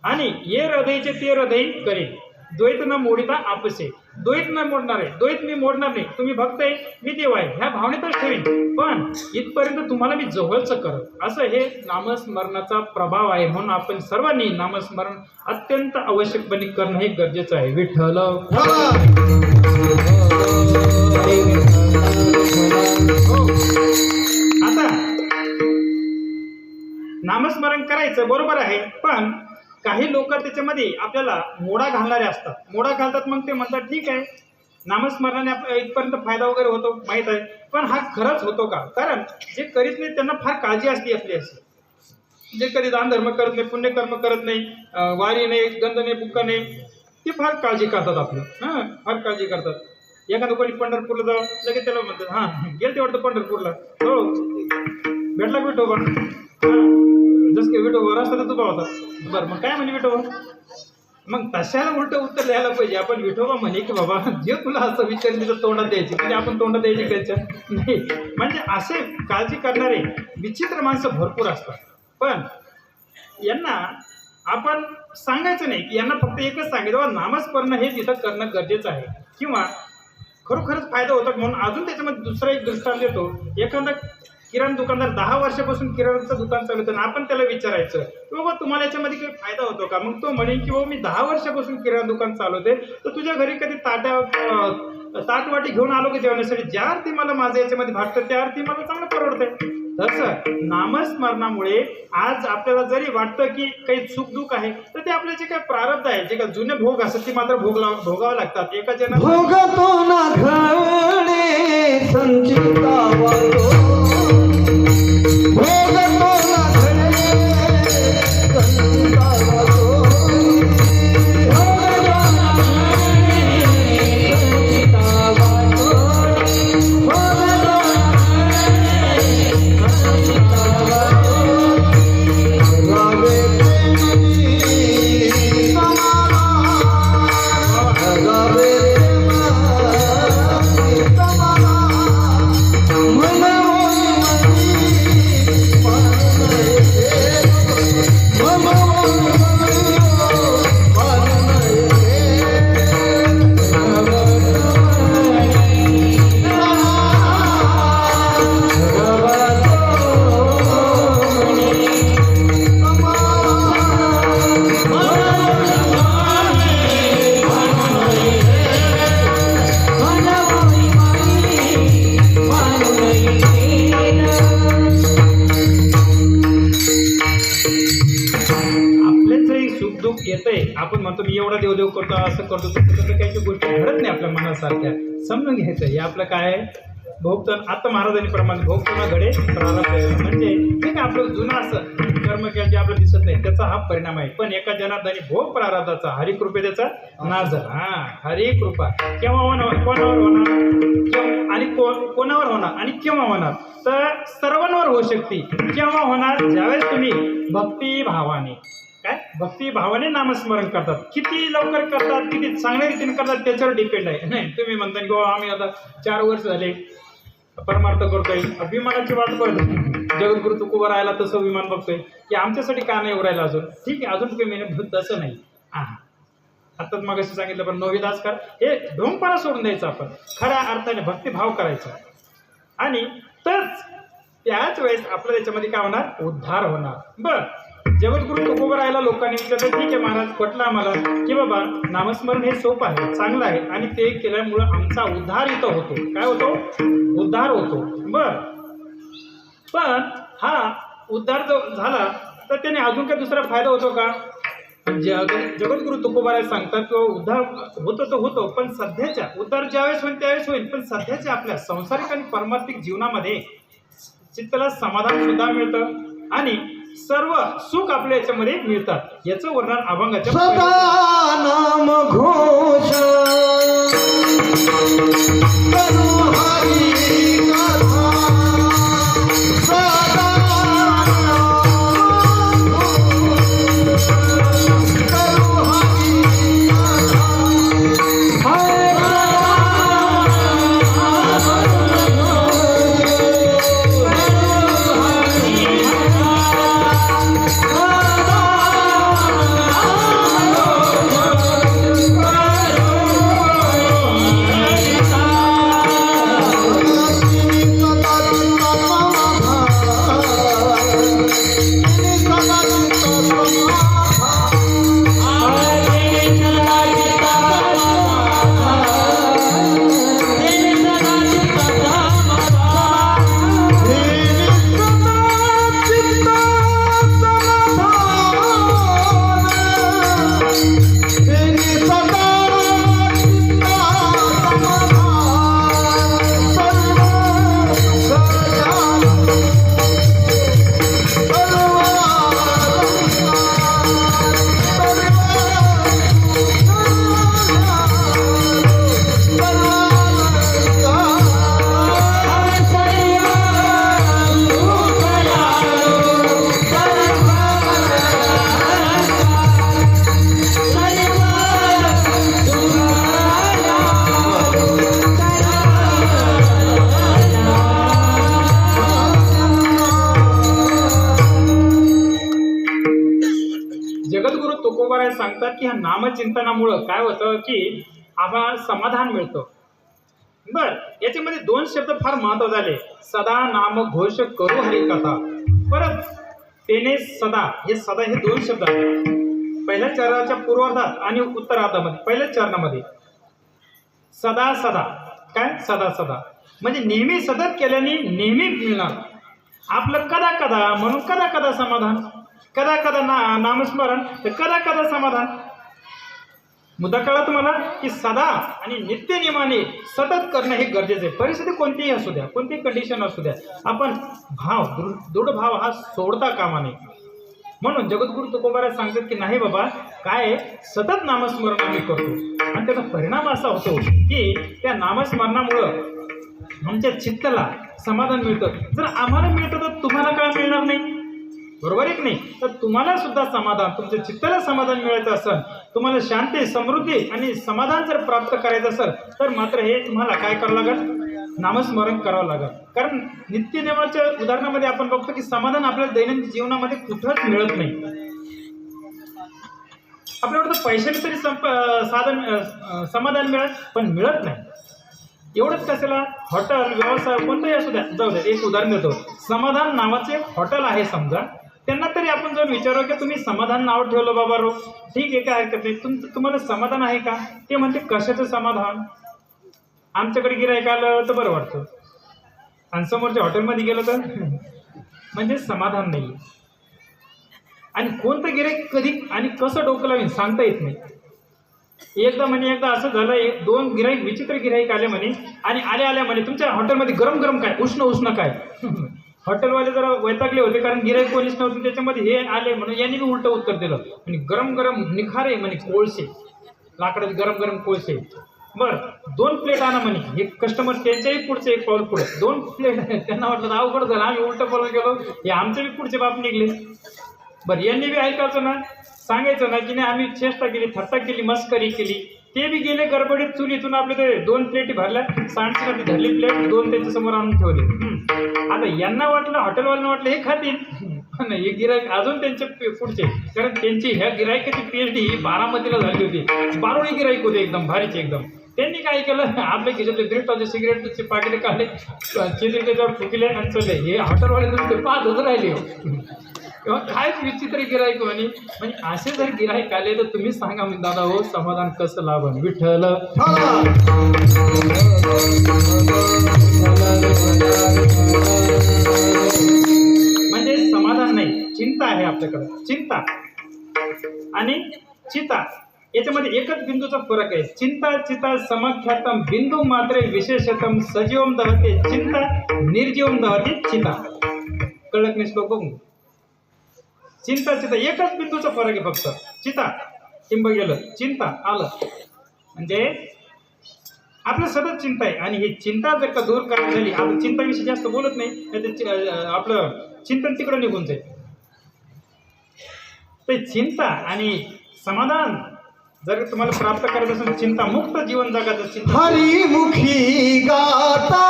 आणि ये हृदयचे ते हृदय करेल. द्वैत न मोडिता आपसे. द्वैत न मोडणार आहे, द्वैत मी मोडणार नाही. तुम्ही भक्त आहे, मी देव आहे, ह्या भावनेतच ठेवीन, पण इथपर्यंत तुम्हाला मी जवळचं करत. असं हे नामस्मरणाचा प्रभाव आहे. म्हणून आपण सर्वांनी नामस्मरण अत्यंत आवश्यकपणे करणं हे गरजेचं आहे. विठ्ठल आता नामस्मरण करायचं बरोबर आहे, पण काही लोक त्याच्यामध्ये आपल्याला मोडा घालणारे असतात. मोडा घालतात, मग ते म्हणतात ठीक आहे नामस्मरणाने आपल्याला इथपर्यंत फायदा वगैरे होतो माहीत आहे, पण हा खरंच होतो का? कारण जे करीत नाही त्यांना फार काळजी असते आपली. अशी जे कधी दान धर्म करत नाही, पुण्यकर्म करत नाही, वारी नाही, गंध नाही, बुक्का नाही, ते फार काळजी करतात आपली. फार काळजी करतात. एखादं कोणी पंढरपूरला जावं लगेच त्याला म्हणतात हां गेल ते वाटतं पंढरपूरला, हो भेटला का विठोबा? जसं काही विठोबा रस्ता तर तुझा होता. बरं मग काय म्हणे विठोबा? मग तशाला उलटं उत्तर द्यायला पाहिजे आपण. विठोबा म्हणे की बाबा जे तुला असं विचारली तर तोंडात द्यायची, म्हणजे आपण तोंडात द्यायची त्याच्या नाही. म्हणजे असे काळजी करणारे विचित्र माणसं भरपूर असतात. पण यांना आपण सांगायचं नाही की यांना फक्त एकच सांगितलं बाबा नामस्मरण हे तिथं करणं गरजेचं आहे, किंवा खरोखरच फायदा होतात. म्हणून अजून त्याच्यामध्ये दुसरा एक दृष्टांत देतो. एखादा किराणा दुकानदार 10 वर्षापासून किराणाचं दुकान चालवतो आणि आपण त्याला विचारायचं की बाबा तुम्हाला याच्यामध्ये काही फायदा होतो का? मग तो म्हणेल की बाबा मी 10 वर्षापासून किराणा दुकान चालवते, तर तुझ्या घरी कधी ताटवाटी घेऊन आलो की जेवणासाठी? ज्या अर्थी मला माझं याच्यामध्ये भागतं त्या अर्थी मला चांगलं परवडतंय. तसं नामस्मरणामुळे आज आपल्याला जरी वाटतं की काही सुखदुःख आहे, तर ते आपले जे काही प्रारब्ध आहे, जे काही जुने भोग असतात ती मात्र भोगावं लागतात. एका जणाला भोगतो ना घडे संचिता वालो, भोगतो ना घडे संचिता वालो, भोगतो ना घडे संचिता वालो, भोगतो ना संचिता वालो. गावे येतंय, आपण म्हणतो मी एवढा देव करतो, असं करतो, तसं काही गोष्टी घडत नाही आपल्या मनासारख्या. समजून घ्यायचं हे आपलं काय आहे भोगतं. आता महाराजांनी प्रमाणे भोगतो ना घडे प्रारब्ध, म्हणजे जे काय आपलं जुनं असं कर्म केलं जे आपलं दिसत नाही त्याचा हा परिणाम आहे. पण एका जनार्दनी भोग प्रारब्धाचा हरिकृपे त्याचा नाश झाला. हरिकृपा केव्हा होणार, कोणावर होणार आणि कोणावर होणार आणि केव्हा होणार? तर सर्वांवर होऊ शकते. केव्हा होणार? ज्यावेळेस तुम्ही भक्तिभावाने भक्तिभावाने नामस्मरण करतात. किती लवकर करतात, किती चांगल्या रीतीने करतात त्याच्यावर डिपेंड आहे. नाही तुम्ही म्हणता की बाबा आम्ही आता 4 वर्ष झाले परमार्थ करतोय, विमानाची वाट बघतो, जगद्गुरु तुकोबा राहायला तसं विमान बघतोय की आमच्यासाठी का नाही उरायला अजून? ठीक आहे, अजून काही मेहनत तसं नाही. आताच मग असं सांगितलं, पण नवविदास कर हे ढोंगपणा सोडून द्यायचं. आपण खऱ्या अर्थाने भक्तिभाव करायचा आणि तरच त्याच वेळेस आपलं त्याच्यामध्ये काय होणार? उद्धार होणार. बरं, जगद्गुरु तुकोबरायला लोकांनी विचारलं, ठीक आहे महाराज, पटलं आम्हाला की बाबा नामस्मरण हे सोपं आहे, चांगलं आहे आणि ते केल्यामुळं आमचा उद्धार इथं होतो. काय होतो? उद्धार होतो. बर, पण हा उद्धार जो झाला तर त्याने अजून काही दुसरा फायदा होतो का? जगद्गुरु तुकोबराय सांगतात की उद्धार होतो तो होतो, पण सध्याच्या उद्धार ज्यावेळेस होईल त्यावेळेस होईल, पण सध्याच्या आपल्या संसारिक आणि पारमार्थिक जीवनामध्ये चित्ताला समाधान सुद्धा मिळतं आणि सर्व सुख आपल्या याच्यामध्ये मिळतात. याचं वर्णन अभंगाच्या सदा नाम घोष करू हरी कथा. सदा नाम घोष करू हरी जगद्गुरु तुकोबराय सांगतात की ह्या नामचिंतनामुळं काय होतं की आम्हाला समाधान मिळतं. बर, याच्यामध्ये दोन शब्द फार महत्त्वाचे झाले. सदा नाम घोष करू हरी कथा, परत तेने सदा. हे सदा हे दोन शब्द आहेत. पहिल्या चरणाच्या पूर्वार्धात आणि उत्तरार्धामध्ये, पहिल्या चरणामध्ये सदा सदा. काय? सदा सदा म्हणजे नेहमी सतत केल्याने नेहमी मिळणार. आपलं कदा कदा म्हणून कदा कदा समाधान, कदा कदा नामस्मरण तर कदा कदा समाधान. मुद्दा कळला तुम्हाला की सदा आणि नित्य नियमाने सतत करणं हे गरजेचं आहे. परिस्थिती कोणतीही असू द्या, कोणतीही कंडिशन असू द्या, आपण दृढ भाव हा सोडता कामा नये. म्हणून जगद्गुरु तुकोबराय सांगतात की नाही बाबा, काय सतत नामस्मरण आम्ही करतो आणि त्याचा परिणाम असा होतो की त्या नामस्मरणामुळं आमच्या चित्ताला समाधान मिळतं. जर आम्हाला मिळतं तर तुम्हाला काय मिळणार नाही? बरोबर आहे की नाही? तर तुम्हाला सुद्धा समाधान, तुमच्या चित्ताला समाधान मिळायचं असेल, तुम्हाला शांती, समृद्धी आणि समाधान जर प्राप्त करायचं असेल तर मात्र हे तुम्हाला काय करावं लागेल? नामस्मरण करावं लागेल. कारण नित्यनियमाच्या उदाहरणामध्ये आपण बघतो की समाधान आपल्याला दैनंदिन जीवनामध्ये कुठंच मिळत नाही. आपल्याला वाटतं पैशाने तरी समाधान मिळत, पण मिळत नाही. एवढंच कशाला? हॉटेल व्यवसाय कोणताही असू द्या, जाऊ द्या, एक उदाहरण देतो. समाधान नावाचे एक हॉटेल आहे समजा, त्यांना तरी आपण जर विचारू की तुम्ही समाधान नाव ठेवलं बाबा रो, ठीक आहे, काय हरकत नाही, तुम्हाला समाधान आहे का? ते म्हणते कशाचं समाधान? आमच्याकडे गिऱ्हाईक आलं तर बरं वाटतं आणि समोरच्या हॉटेलमध्ये गेलं तर म्हणजे समाधान नाही. आणि कोणतं गिऱ्हाईक कधी आणि कसं डोकं लावीन सांगता येत नाही. एकदा असं झालं, दोन गिऱ्हाईक, विचित्र गिऱ्हाईक आले म्हणे आणि आल्या म्हणे तुमच्या हॉटेलमध्ये गरम गरम काय, उष्ण काय. हॉटेलवाले जरा वैतागले होते कारण गिऱ्हाईक कोणीच नव्हतं, त्याच्यामध्ये हे आले म्हणून यांनी बी उलटं उत्तर दिलं आणि गरम गरम निखारे म्हणे कोळसे, लाकडाचे गरम गरम कोळसे. बरं, 2 प्लेट आणा म्हणे. हे कस्टमर त्यांच्याही पुढचे एक पाऊल पुढे, 2 प्लेट. त्यांना वाटलं अवघड झालं, आम्ही उलटं पळून गेलो, हे आमचे बी पुढचे बाप निघले. बरं, यांनी बी ऐकायचं ना, सांगायचं ना की नाही आम्ही चेष्टा केली, थट्टा केली, मस्करी केली. ते बी गेले गडबडीत, चुलीतून आपले ते 2 प्लेटी भरल्या, सांडची धरली प्लेट, 2 त्यांच्या समोर आणून ठेवले. आता यांना वाटलं, हॉटेलवाल्यांना वाटलं हे खातील, हे गिराईक अजून त्यांचे पुढचे, कारण त्यांची ह्या गिरायकाची PhD ही बारामतीला झाली होती. बारोळी गिराईक होते, एकदम भारीचे एकदम. त्यांनी काय केलं, आपल्या खिशातले ड्रिफ्टचे सिगरेटचे पाकिटे काढले, चित्र त्याच्यावर फुकले आणि चले. हे हॉटेलवाले नुसते 5 राहिले. किंवा काय विचित्र गिराईक म्हणे. म्हणजे असे जर गिराईक आले तर तुम्ही सांगा म्हणजे दादा हो समाधान कसं लाभन विठ्ठल. म्हणजे समाधान नाही, चिंता आहे आपल्याकडे. चिंता आणि चिता याच्यामध्ये एकच बिंदूचा फरक आहे. चिंता चिता समख्यातम बिंदू मात्रे विशेषतम सजीवम दहते चिंता निर्जीवम दहते चिता. कळत नाही श्लोक बघू. चिंता चिता एकच बिंदूचा फरक आहे फक्त. चिता टिंब गेलं, चिंता आलं म्हणजे आपलं सतत चिंता आहे. आणि ही चिंता जर का दूर करायची झाली, आपण चिंताविषयी जास्त बोलत नाही, आपलं चिंतन तिकडं निघून जाईल. ते चिंता आणि समाधान जर तुम्हाला प्राप्त करायचं असेल, चिंतामुक्त जीवन जगायचं. चिंता हरिमुखी गाता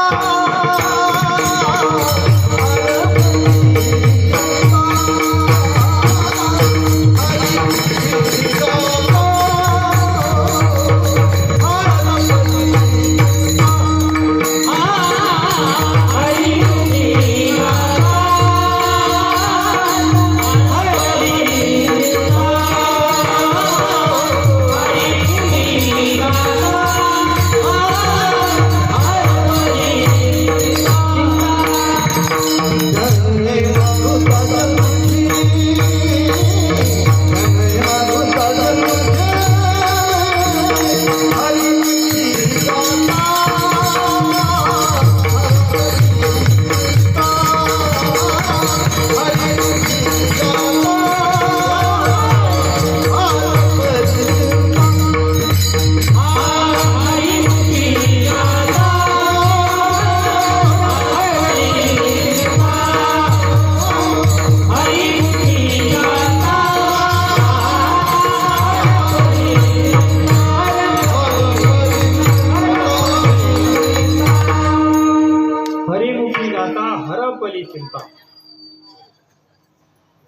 चिंता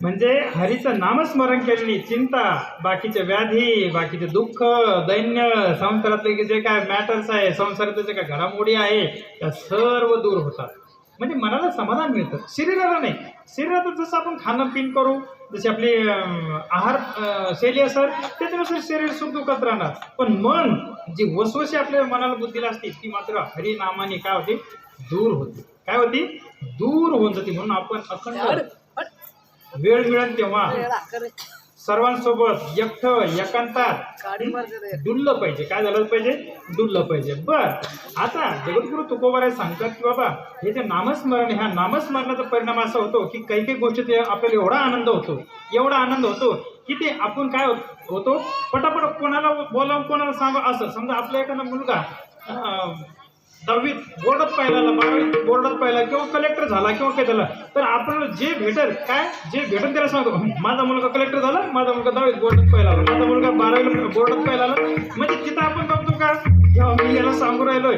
म्हणजे हरीचं नामस्मरण केल्याने चिंता, बाकीचे व्याधी, बाकीचे दुःख, दैन्य, संसारातले जे काय मॅटर्स आहे, संसारातले जे काय घडामोडी आहे, त्या सर्व दूर होतात. म्हणजे मनाला समाधान मिळतं, शरीराला नाही. शरीरात जसं आपण खाणं पिण करू, जशी आपली आहार शैली असेल त्याच्यानुसार शरीर सुख दुःखात राहणार. पण मन जी वसवशी आपल्या मनाला बुद्धीला असते ती मात्र हरिनामाने काय होते, दूर होते. काय होती, दूर होऊन जाते. म्हणून आपण अखंड वेळ मिळेल तेव्हा सर्वांसोबत एकांतात डुललं पाहिजे. काय झालं पाहिजे, डुललं पाहिजे. बर आता जगद्गुरु तुकोबाराय सांगतात की बाबा हे जे नामस्मरण, ह्या नामस्मरणाचा परिणाम असा होतो की काही काही गोष्टी आपल्याला एवढा आनंद होतो, एवढा आनंद होतो की ते आपण काय होतो पटापट कोणाला बोलावं, कोणाला सांगा. असं समजा आपला एखादा मुलगा 10वीत बोर्डात पाहिला, 12वीत बोर्डात पाहिला, किंवा कलेक्टर झाला किंवा काय झाला, तर आपल्याला जे भेटेल जे भेटेल त्याला सांगतो, माझा मुलगा कलेक्टर झाला, माझा मुलगा 10वीत बोर्डात पाहिला, माझा मुलगा 12वीला बोर्डात पाहिला. म्हणजे तिथं आपण बघतो का, जेव्हा मी याला सांगू राहिलोय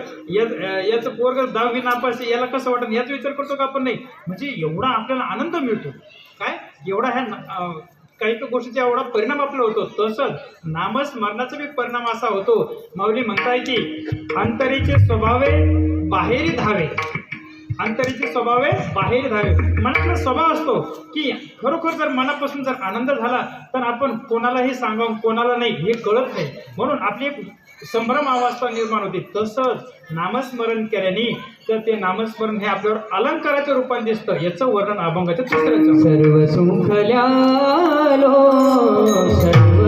याचं पोरग 10वी नापास, याला कसं वाटतं याचा विचार करतो का आपण? नाही. म्हणजे एवढा आपल्याला आनंद मिळतो. काय एवढा ह्या काही गोष्टीचा एवढा परिणाम आपल्याला होतो. तसंच नामस्मरणाचा बी परिणाम असा होतो. माऊली म्हणताय की अंतरीचे स्वभावे बाहेरी धावे, अंतरीचे स्वभावे बाहेरी धावे. मनातला स्वभाव असतो की खरोखर जर मनापासून जर आनंद झाला तर आपण कोणालाही सांगावं, कोणाला नाही हे कळत नाही. म्हणून आपली एक संभ्रम अवस्था निर्माण होते. तसंच नामस्मरण केल्याने तर ते नामस्मरण हे आपल्यावर अलंकाराच्या रूपात दिसतं. याचं वर्णन अभंगाच्या तिसऱ्याचं. सर्व सुखल्यालो सर्व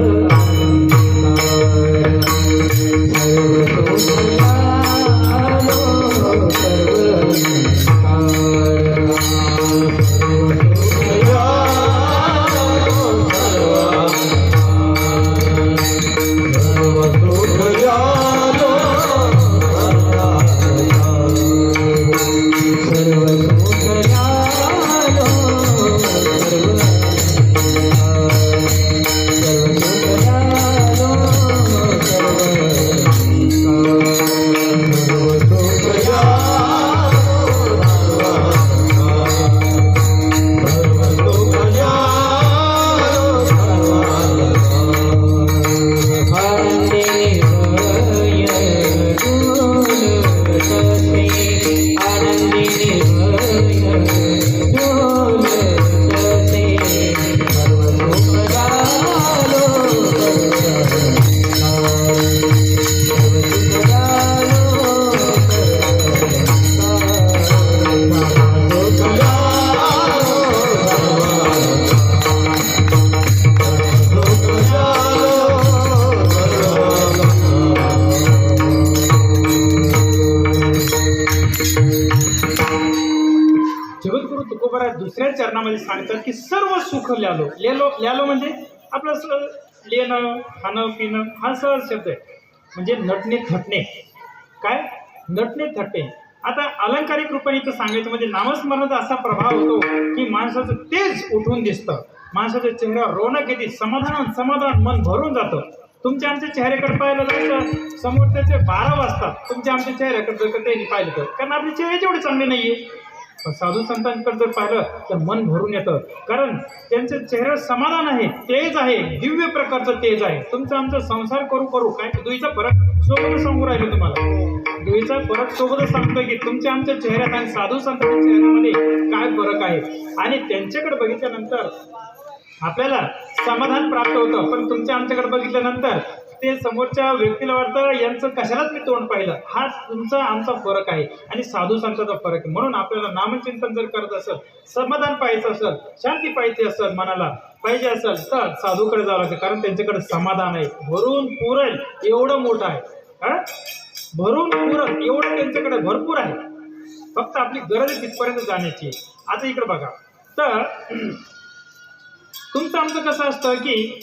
चरणामध्ये सांगतात की सर्व सुख ल्यालो. ल्यालो म्हणजे आपलं लेणं खाणं पिणं हा सहज शब्द आहे. म्हणजे नटणे थटणे. काय नटणे थटणे. आता अलंकारिक रूपाने इथं सांगायचं म्हणजे नामस्मरणाचा असा प्रभाव होतो की माणसाचं तेज उठून दिसतं, माणसाच्या चेहऱ्यावर रोनक येते, समाधान मन भरून जातं. तुमच्या आमच्या चेहऱ्याकडे पाहिलं जायचं समोर त्याचे 12 वाजतात, तुमच्या आमच्या चेहऱ्याकडे जर त्यांनी पाहिलं तर, कारण आपले चेहरे जेवढे चांगले नाहीये. पण साधू संतांकडे जर पाहिलं तर मन भरून येतं, कारण त्यांच्या चेहऱ्यावर समाधान आहे, तेज आहे, दिव्य प्रकारचं तेज आहे. तुमचा आमचा संसार करू काय दुईचा फरक सोबतच सांगू राहिलो तुम्हाला. दुईचा फरक सोबतच सांगतोय की तुमच्या आमच्या चेहऱ्यात आणि साधू संतांच्या चेहऱ्यामध्ये काय फरक आहे. आणि त्यांच्याकडे बघितल्यानंतर आपल्याला समाधान प्राप्त होतं, पण तुमच्या आमच्याकडे बघितल्यानंतर ते समोरच्या व्यक्तीला वाटतं यांचं कशालाच मी तोंड पाहिलं. हा तुमचा आमचा फरक आहे आणि साधू संतांचा फरक आहे. म्हणून आपल्याला नामचिंतन जर करत असेल, समाधान पाहायचं असेल, शांती पाहिजे असेल, मनाला पाहिजे असेल तर साधूकडे जावं लागतं, कारण त्यांच्याकडे समाधान आहे, भरून पुरेल एवढं मोठं आहे. हा भरून पुरेल एवढं त्यांच्याकडे भरपूर आहे. फक्त आपली गरज आहे तिथपर्यंत जाण्याची. आता इकडे बघा, तर तुमचं आमचं कसं असतं की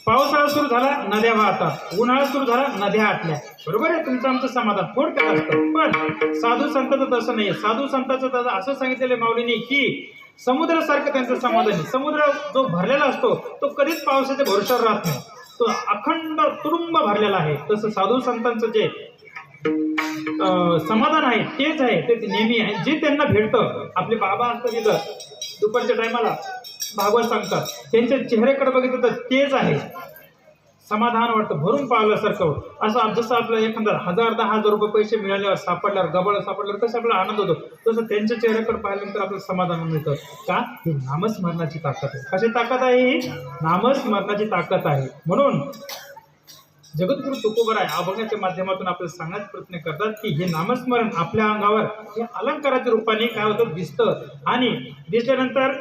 पावसाळा सुरू झाला नद्या वाहतात, उन्हाळा सुरू झाला नद्या आटल्या, बरोबर आहे. तुमचं आमचं समाधान थोडक्यात असतं. पण साधू संतांचं तसं नाही. साधू संतांचं तसं असं सांगितलेलं माऊलीने की समुद्रासारखं त्यांचं समाधान आहे. समुद्र जो भरलेला असतो तो कधीच पावसाच्या भरोशावर राहत नाही, तो अखंड तुडुंब भरलेला आहे. तसं साधू संतांचं जे समाधान आहे तेच आहे, ते नेहमी आहे, जे त्यांना भेटतं. आपले बाबा असतात तिथं दुपारच्या टायमाला भागवत सांगतात, त्यांच्या चेहऱ्याकडे बघितलं तर तेच आहे, समाधान वाटतं, भरून पावल्यासारखं. असं जसं आपलं एखादा 1000-10,000 रुपये पैसे मिळाल्यावर सापडल्यावर गबाळ सापडल्यावर कसं आपल्याला आनंद होतो, तसं त्यांच्या चेहऱ्याकडे पाहिल्यानंतर आपल्याला समाधान मिळतं. का? ही नामस्मरणाची ताकद आहे. कशी ताकद आहे? ही नामस्मरणाची ताकद आहे. म्हणून जगद्गुरु तुकोबराय अभंगाच्या माध्यमातून आपल्याला सांगण्याचा प्रयत्न करतात की हे नामस्मरण आपल्या अंगावर हे अलंकाराच्या रूपाने काय होतं दिसतं. आणि दिसल्यानंतर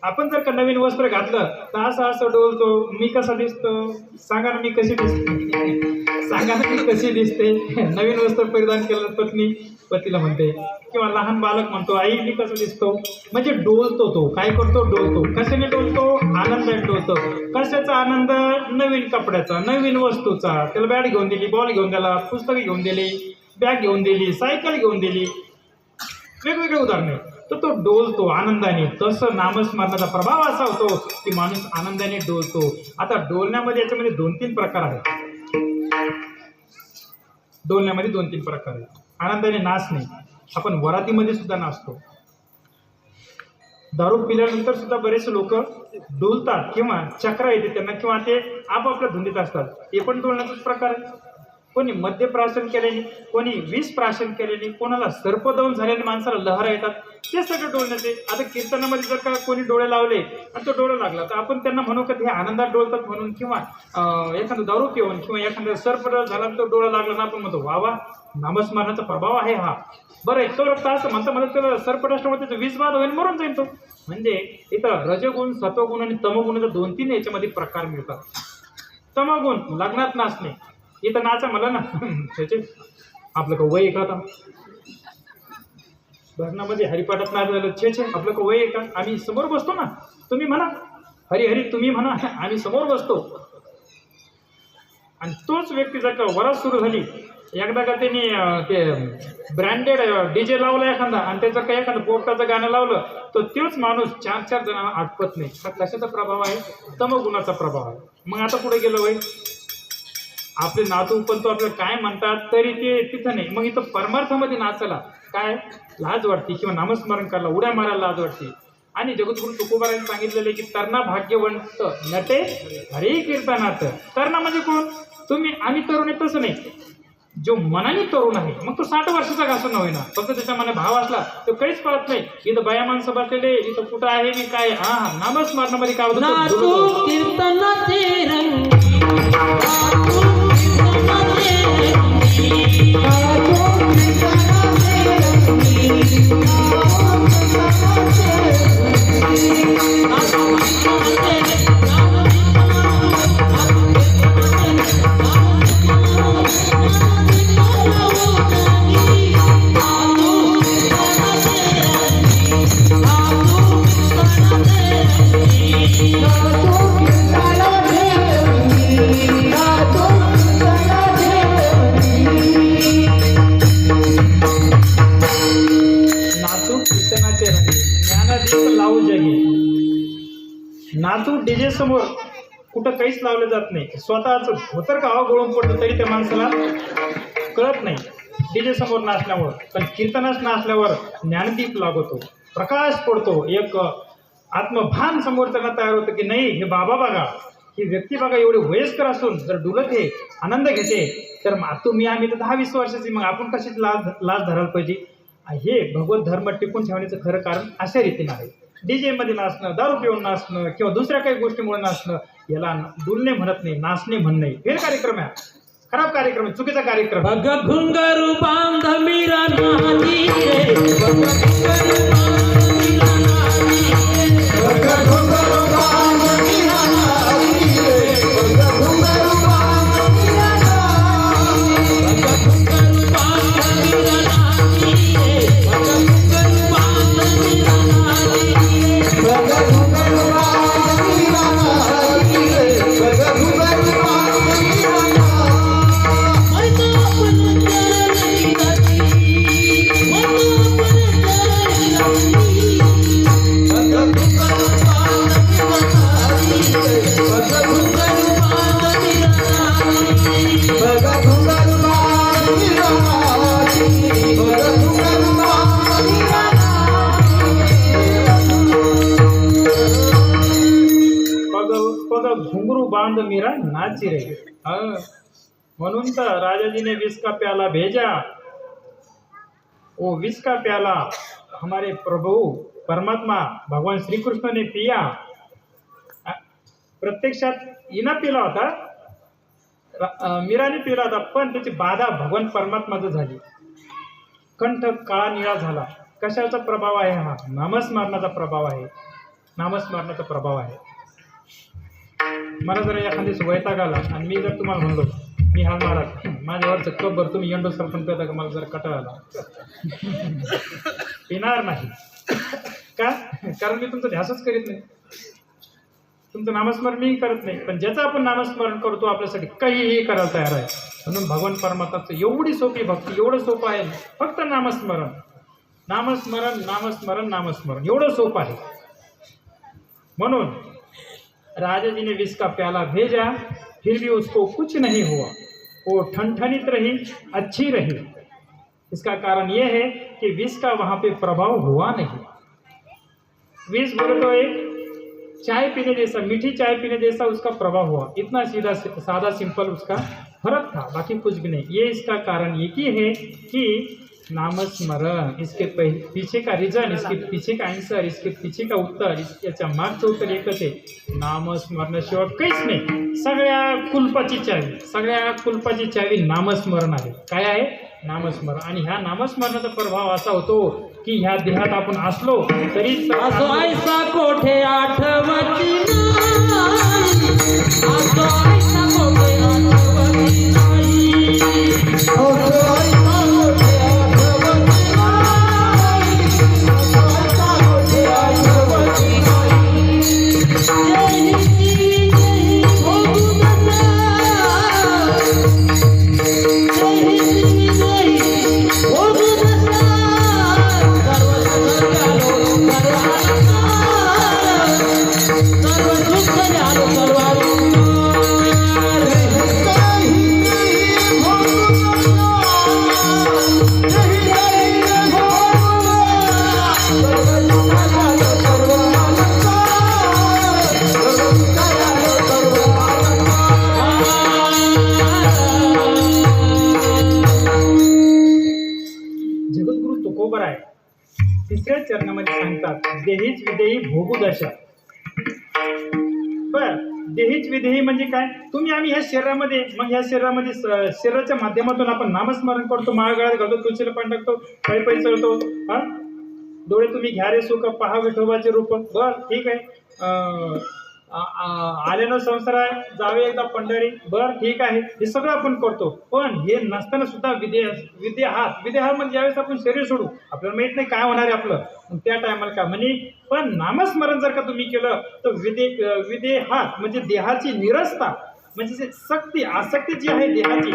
आपण जर का नवीन वस्त्र घातलं तर असं डोलतो, मी कसा दिसतो सांगा ना, मी कशी दिसते सांगा ना, मी कशी दिसते. नवीन वस्त्र परिधान केलं पत्नी पतीला म्हणते, किंवा लहान बालक म्हणतो आई मी कसं दिसतो. म्हणजे डोलतो, तो काय करतो डोलतो. कशाने डोलतो? आनंदाने डोलतो. कशाचा आनंद? नवीन कपड्याचा, नवीन वस्तूचा. त्याला बॅट घेऊन दिली, बॉल घेऊन दिला, पुस्तकं घेऊन दिली, बॅग घेऊन दिली, सायकल घेऊन दिली, वेगवेगळे उदाहरणे. तर तो डोलतो आनंदाने. तसं नामस्मरणाचा प्रभाव असा होतो की माणूस आनंदाने डोलतो. आता डोलण्यामध्ये याच्यामध्ये 2-3 प्रकार आहेत. डोलण्यामध्ये 2-3 प्रकार आहेत. आनंदाने नाचणे, आपण वरातीमध्ये सुद्धा नाचतो. दारू पिल्यानंतर सुद्धा बरेचसे लोक डोलतात किंवा चक्र येते त्यांना, किंवा ते आपापल्या धुंदीत असतात, ते पण डोलण्याचाच प्रकार आहे. कोणी मद्यप्राशन केल्याने, कोणी विष प्राशन केल्याने, कोणाला सर्पदंश झाल्याने माणसाला लहरा येतात, ते सगळं डोलण्याचे. आता कीर्तनामध्ये जर का कोणी डोळे लावले आणि तो डोळा लागला तर आपण त्यांना म्हणू का हे आनंदात डोलतात म्हणून, किंवा एखादं दारू पिऊन किंवा एखादा सर्पदंश झाला तो डोळा लागला ना आपण म्हणतो वा नामस्मरणाचा प्रभाव आहे हा. बरं तो लोक असं म्हणता मला त्याला सर्पदंशामुळे त्याचं विष बाद होईल, मरून जाईल तो. म्हणजे इथं रजगुण, सत्वगुण आणि तमगुणाचे 2-3 याच्यामध्ये प्रकार मिळतात. तमगुण लग्नात नाचणे, इथं नाचा मला ना त्याचे आपलं का वय आहे का? भजनामध्ये हरिपाठात नाच झालं छे आपलं का वय आहे का? आम्ही समोर बसतो ना, तुम्ही म्हणा हरी हरी, तुम्ही म्हणा आम्ही समोर बसतो. आणि तोच व्यक्ती जर का वरात सुरू झाली, एकदा का त्यांनी ते ब्रँडेड DJ लावलं एखादा आणि त्याचं काही एखादं पोपटाचं गाणं लावलं तर तोच माणूस 4-4 जणांना आटपत नाही. हा कशाचा प्रभाव आहे? तमगुणाचा प्रभाव आहे. मग आता पुढे गेलो वय आपले नातू पण तो आपल्याला काय म्हणतात तरी ते तिथं नाही. मग इथं परमार्थामध्ये नाचायला काय लाज वाटते, किंवा नामस्मरण करायला उड्या मारायला लाज वाटते. आणि जगद्गुरु तुकोबारांनी सांगितलेलं की तरणा भाग्यवंत नटे हरी कीर्तनात. तरणा म्हणजे कोण? तुम्ही. आम्ही तरुण आहे तसं नाही, जो मनाने तरुण आहे. मग तो 60 वर्षाचा घासून नव्हे ना, फक्त त्याच्या मनात भाव असला तो काहीच कळत नाही. इथं बाया माणसं बसलेले, इथं कुठं आहे मी काय. नामस्मरणामध्ये काय होतं? कीर्तनाचे रंग फालतू डीजे समोर कुठं काहीच लावलं जात नाही. स्वतःच धोतर गावा गळून पडलं तरी त्या माणसाला कळत नाही डीजे समोर नाचल्यावर. पण कीर्तनात नाचल्यावर ज्ञानदीप लागतो, प्रकाश पडतो, एक आत्मभान समोर त्यांना तयार होतं की नाही हे बाबा बघा, ही व्यक्ती बघा एवढे वयस्कर असून जर डुलत आहे, आनंद घेते, तर तुम्ही आम्ही तर 10-20 वर्षाची, मग आपण कशीच लाज धरायला पाहिजे. हे भगवत धर्म टिकून ठेवण्याचं खरं कारण अशा रीतीनं आहे. डीजे मध्ये नाचणं, दारू पिऊन नाचणं किंवा दुसऱ्या काही गोष्टीमुळे नाचणं याला डुलणे म्हणत नाही, नाचणे म्हणणे. फेल कार्यक्रम आहे, खराब कार्यक्रम आहे, चुकीचा कार्यक्रम. बघ घुंगारू बांध मीरा नाची रे, बघ घुंगारू बांध मीरा नाची रे. घुंगरू बांध मीरा नाची रे. म्हणून तर राजाजी ने विष का प्याला भेजा, वो विष का प्याला हमारे प्रभु परमात्मा भगवान श्री कृष्ण ने पिया. प्रत्यक्षात हिना पिला होता, मीराने पिला होता, पण त्याची बाधा भगवान परमात्माचं झाली. कंठ काळा निळा झाला. कशाचा प्रभाव आहे हा? नामस्मरणाचा प्रभाव आहे, नामस्मरणाचा प्रभाव आहे. मला जर एखादी वैताग आला आणि मी जर तुम्हाला म्हणलो मी हा महाराज माझ्यावरचं कप भर तुम्ही यंडो सरपण पेता का, मला जर कटाळा आला पिणार नाही का? कारण मी तुमचं ध्यासच करीत नाही, तुमचं नामस्मरण मी करत नाही. पण ज्याचं आपण नामस्मरण करतो आपल्यासाठी काहीही करायला तयार आहे. म्हणून भगवान परमात्माचं एवढी सोपी भक्ती, एवढं सोपं आहे. फक्त नामस्मरण, नामस्मरण, नामस्मरण, नामस्मरण एवढं सोपं आहे. म्हणून राजा जी ने विष का प्याला भेजा, फिर भी उसको कुछ नहीं हुआ, वो ठनठनित रही, अच्छी रही. इसका कारण ये है कि विष का वहाँ पे प्रभाव हुआ नहीं. विष बोले तो एक चाय पीने जैसा, मीठी चाय पीने जैसा उसका प्रभाव हुआ. इतना सीधा सादा सिंपल उसका फर्क था, बाकी कुछ भी नहीं. ये इसका कारण एक ही है कि नामस्मरण, इसके पीछे का रीजन, इसके पीछे का आंसर, इसके पीछे का उत्तर, याच्या मागचं उत्तर एकच आहे, नामस्मरणाशिवाय काहीच नाही. सगळ्या कुलपाची चावी नामस्मरण आहे. काय आहे? नामस्मरण. आणि ह्या नामस्मरणाचा प्रभाव असा होतो की ह्या देहात आपण असलो तरी असो ऐसा कोठे आठवती नाही, असो ऐसा कोठे आठवती नाही. तिसऱ्या चरणामध्ये सांगतात देहीच विदेही भोगू दशा. बर, देहीच विदेही म्हणजे काय? तुम्ही आम्ही ह्या शरीरामध्ये, मग ह्या शरीरामध्ये शरीराच्या माध्यमातून आपण नामस्मरण करतो, माळ गळ्यात घालतो, तुळशीला पाणी टाकतो, पायी पायी चढतो. हा, डोळे तुम्ही घ्या रे सुख, पहा विठोबाचे रूप. बर, ठीक आहे. आल्यानं संसार जावे एकदा पंढरी. बर, ठीक आहे, हे सगळं आपण करतो. पण हे नसताना सुद्धा विदेहात म्हणजे ज्यावेळेस आपण शरीर सोडू, आपल्याला माहित नाही काय होणार आहे आपलं, त्या टायमाला काय म्हणे. पण नामस्मरण जर का तुम्ही केलं तर विदेहात म्हणजे देहाची निरसता, म्हणजे आसक्ती जी आहे देहाची,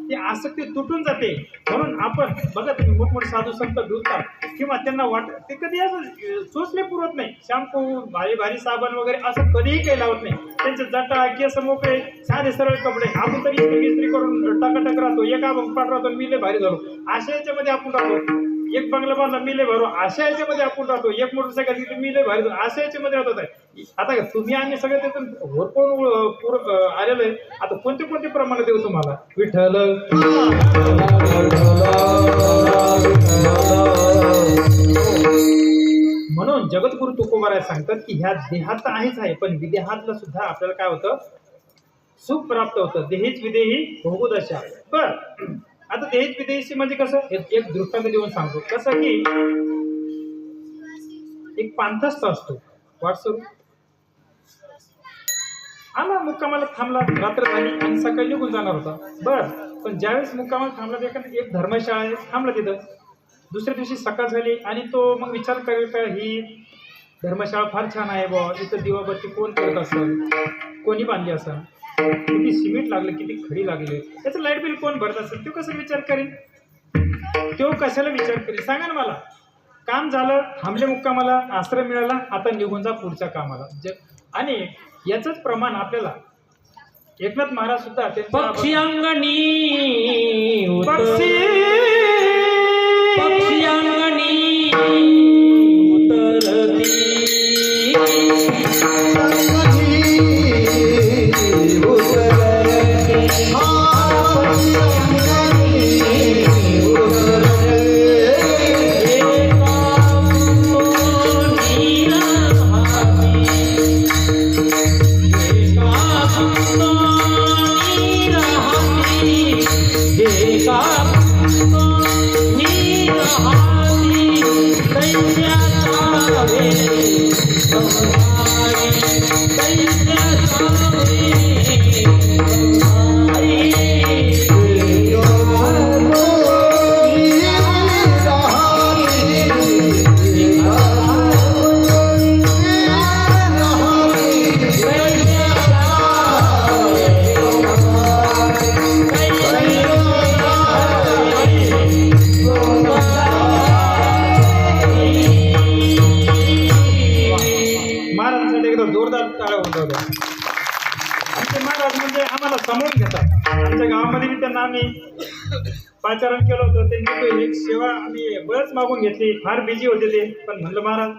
ती आसक्ती तुटून जाते. म्हणून आपण बघा तुम्ही मोठमोठे साधू संत डुलतात किंवा त्यांना ते कधी असं चोचले पुरत नाही, शॅम्पू भारी भारी साबण वगैरे असं कधीही काही लावत नाही. त्यांचे जटा केस मोकळे साधे सरळ कपडे. आपण तरी इस्त्री करून टकाटक राहतो, एक अभंग पाठ राहतो, मी लय भारी झालो अशा याच्यामध्ये आपण राहतो. एक बंगला बांधला मी लय भरो अशा याच्यामध्ये आपण राहतो. एक मोटरसायकल घेतली मी लय भारी झालो अशा याच्यामध्ये राहतो. आता तुम्ही आम्ही सगळे त्यातून होरपण आलेलो आहे. आता कोणते कोणते प्रमाण देऊ तुम्हाला? विठ्ठल म्हणून जगद्गुरु तुकोबाराय सांगतात की ह्या देहात तर आहेच आहे, पण विदेहातला सुद्धा आपल्याला काय होतं? सुख प्राप्त होतं. देहीच विदेही भोगुदशा. बर, आता देहीच विदेहीशी म्हणजे कसं? एक दृष्टांत देऊन सांगतो. कसं की एक पांथस्थ असतो, वाटसरू आला मुक्कामाला थांबला, रात्र झाली आणि सकाळी निघून जाणार होता. बर, पण ज्यावेळेस मुक्कामाला थांबला एक धर्मशाळा आहे, थांबला तिथं. दुसऱ्या दिवशी सकाळ झाली आणि तो मग विचार करेल का ही धर्मशाळा फार छान आहे बा, इथं दिवाबत्ती कोण करत असेल, कोणी बांधली असेल, किती सिमेंट लागलं, किती खडी लागली, त्याचं लाईट बिल कोण भरत असेल, तो कसं विचार करेल? तो कशाला विचार करेल सांगा ना मला? काम झालं, थांबले मुक्कामाला, आश्रम मिळाला, आता निघून जा पुढच्या कामाला. आणि याचंच प्रमाण आपल्याला एकनाथ महाराज सुद्धा पक्षी अंगणी पक्षी अंगणी उतरती आमच्या गावामध्ये मी त्यांना आम्ही पाचारण केलं होतं. त्यांनी एक सेवा आम्ही बळच मागून घेतली. फार बिझी होते ते, पण म्हणलं महाराज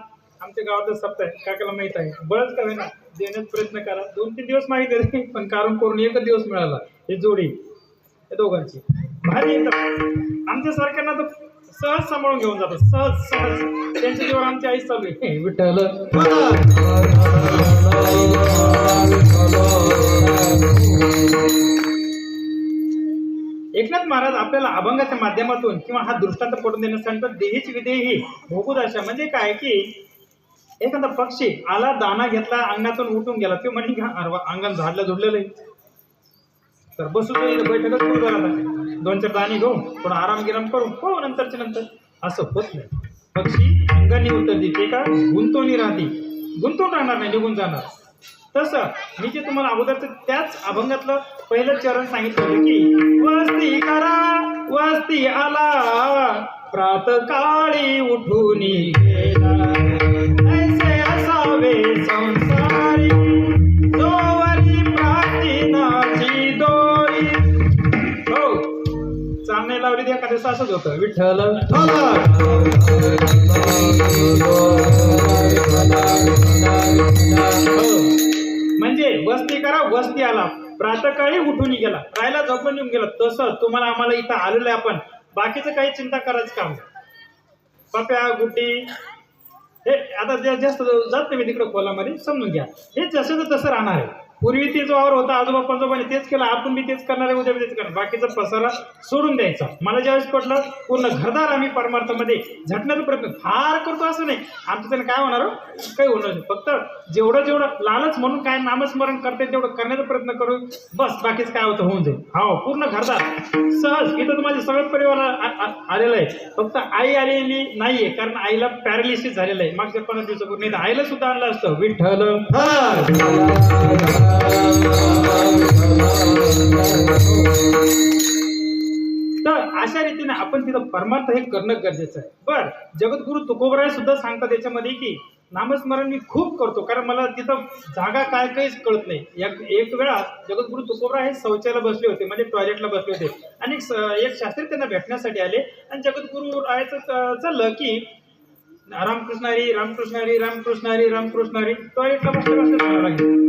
आमच्या गावातच सप्ताह आहे, काकाला माहीत आहे, बळच का होईना देण्याचा प्रयत्न करा. 2-3 दिवस मागितले पण कारण करून एकच दिवस मिळाला. हे जोडी या दोघांची भारी एकदम. आमच्या सारख्यांना तर सहज सांभाळून घेऊन जातात, सहज सहज. त्यांच्या जीवन आमची आईच चालू आहे. विठ्ठल एकनाथ महाराज आपल्याला अभंगाच्या माध्यमातून किंवा हा दृष्टांत पडून देण्यासाठी तर देहीच विदेही भोगुदशा म्हणजे काय की एखादा पक्षी आला, दाना घेतला, अंगणातून उठून गेला, तो म्हणे अंगण झाडलं झुडलेलं आहे तर बसू बैठकच करू झाला, 2-4 दाणे घेऊ, थोडा आराम गिराम करू, हो नंतरच्या नंतर. असं होत नाही. पक्षी अंगाने उतरते ते का गुंतवणी राहते, गुंतवून राहणार नाही, निघून जाणार. तसं मी जे तुम्हाला अगोदरचं त्याच अभंगातलं पहिलं चरण सांगितलं होतं की वस्ती करा वस्ती आला, प्रातकाळी उठून गेला, ऐसे असावे संसारी, जोवरी प्राचीनाची दोरी. हो, चालणे लावली ती एखाद्या दिवस असंच होतं. विठ्ठल म्हणजे वस्ती करा वस्ती आला, प्रातकाळी उठून गेला, राहायला झोपून येऊन गेला. तसं तुम्हाला आम्हाला इथं आलेलं आहे. आपण बाकीचं काही चिंता करायचं काम, पप्या गुड्डी हे आता जास्त जात नाही मी तिकडं खोलामध्ये, समजून घ्या. हे जसं तसं राहणार आहे. पूर्वी ते जो वावर होता आजोबा पंजोबाने तेच केलं, आपण बी तेच करणार आहे, उद्या बी तेच करणार. बाकीचा पसारा सोडून द्यायचा. मला ज्यावेळेस पटलं पूर्ण घरदार आम्ही परमार्थामध्ये झटण्याचा प्रयत्न फार करतो असं नाही. आमचं त्याने काय होणार काही होणार नाही. फक्त जेवढं लालच म्हणून काय नामस्मरण करते तेवढं करण्याचा प्रयत्न करू, बस. बाकीच काय होतं होऊन जाईल. हो, पूर्ण घरदार सहज. इथं तुम्हाला सगळं परिवार आलेलं आहे. फक्त आई आलेली नाहीये कारण आईला पॅरालिसिस झालेलं आहे मागच्या 15 दिवसापूर्वी. नाही तर आईला सुद्धा आणलं असतं. विठ्ठल अशा रीतीने आपण तिथं परमार्थ हे करणं गरजेचं आहे. बर, जगद्गुरु तुकोबराय सुद्धा सांगतात त्याच्यामध्ये की नामस्मरण मी खूप करतो, कारण मला तिथं जागा काय काहीच कळत नाही. एक वेळा जगद्गुरु तुकोबराय हे शौचाला बसले होते, म्हणजे टॉयलेटला बसले होते, आणि एक शास्त्री त्यांना भेटण्यासाठी आले, आणि जगद्गुरु राहायचं चाललं की रामकृष्ण हरी, रामकृष्ण हरी, रामकृष्ण हरी, रामकृष्ण हरी, टॉयलेटला बसले बसले म्हणायला लागले.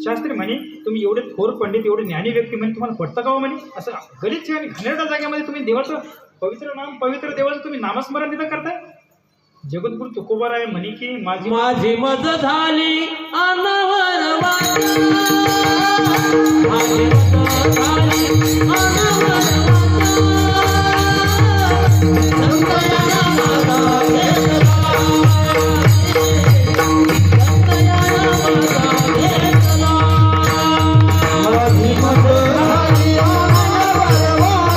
शास्त्री म्हणे, तुम्ही एवढे थोर पंडित, एवढे ज्ञानी व्यक्ती, म्हणे तुम्हाला पडतं का हो म्हणे, असं गलिच्छ आणि घाणेरड्या जागेमध्ये तुम्ही देवाचं पवित्र नाम, पवित्र देवाचं तुम्ही नामस्मरण तिथं करताय. जगद्गुरु तुकोबाराय म्हणे की माझी मज झाली अनवर वाचा, माझी मज झाली अनवर वाचा, संतया नामाचा घेतला, संतया नामाचा घेतला. माझी मज झाली अनवर वाचा,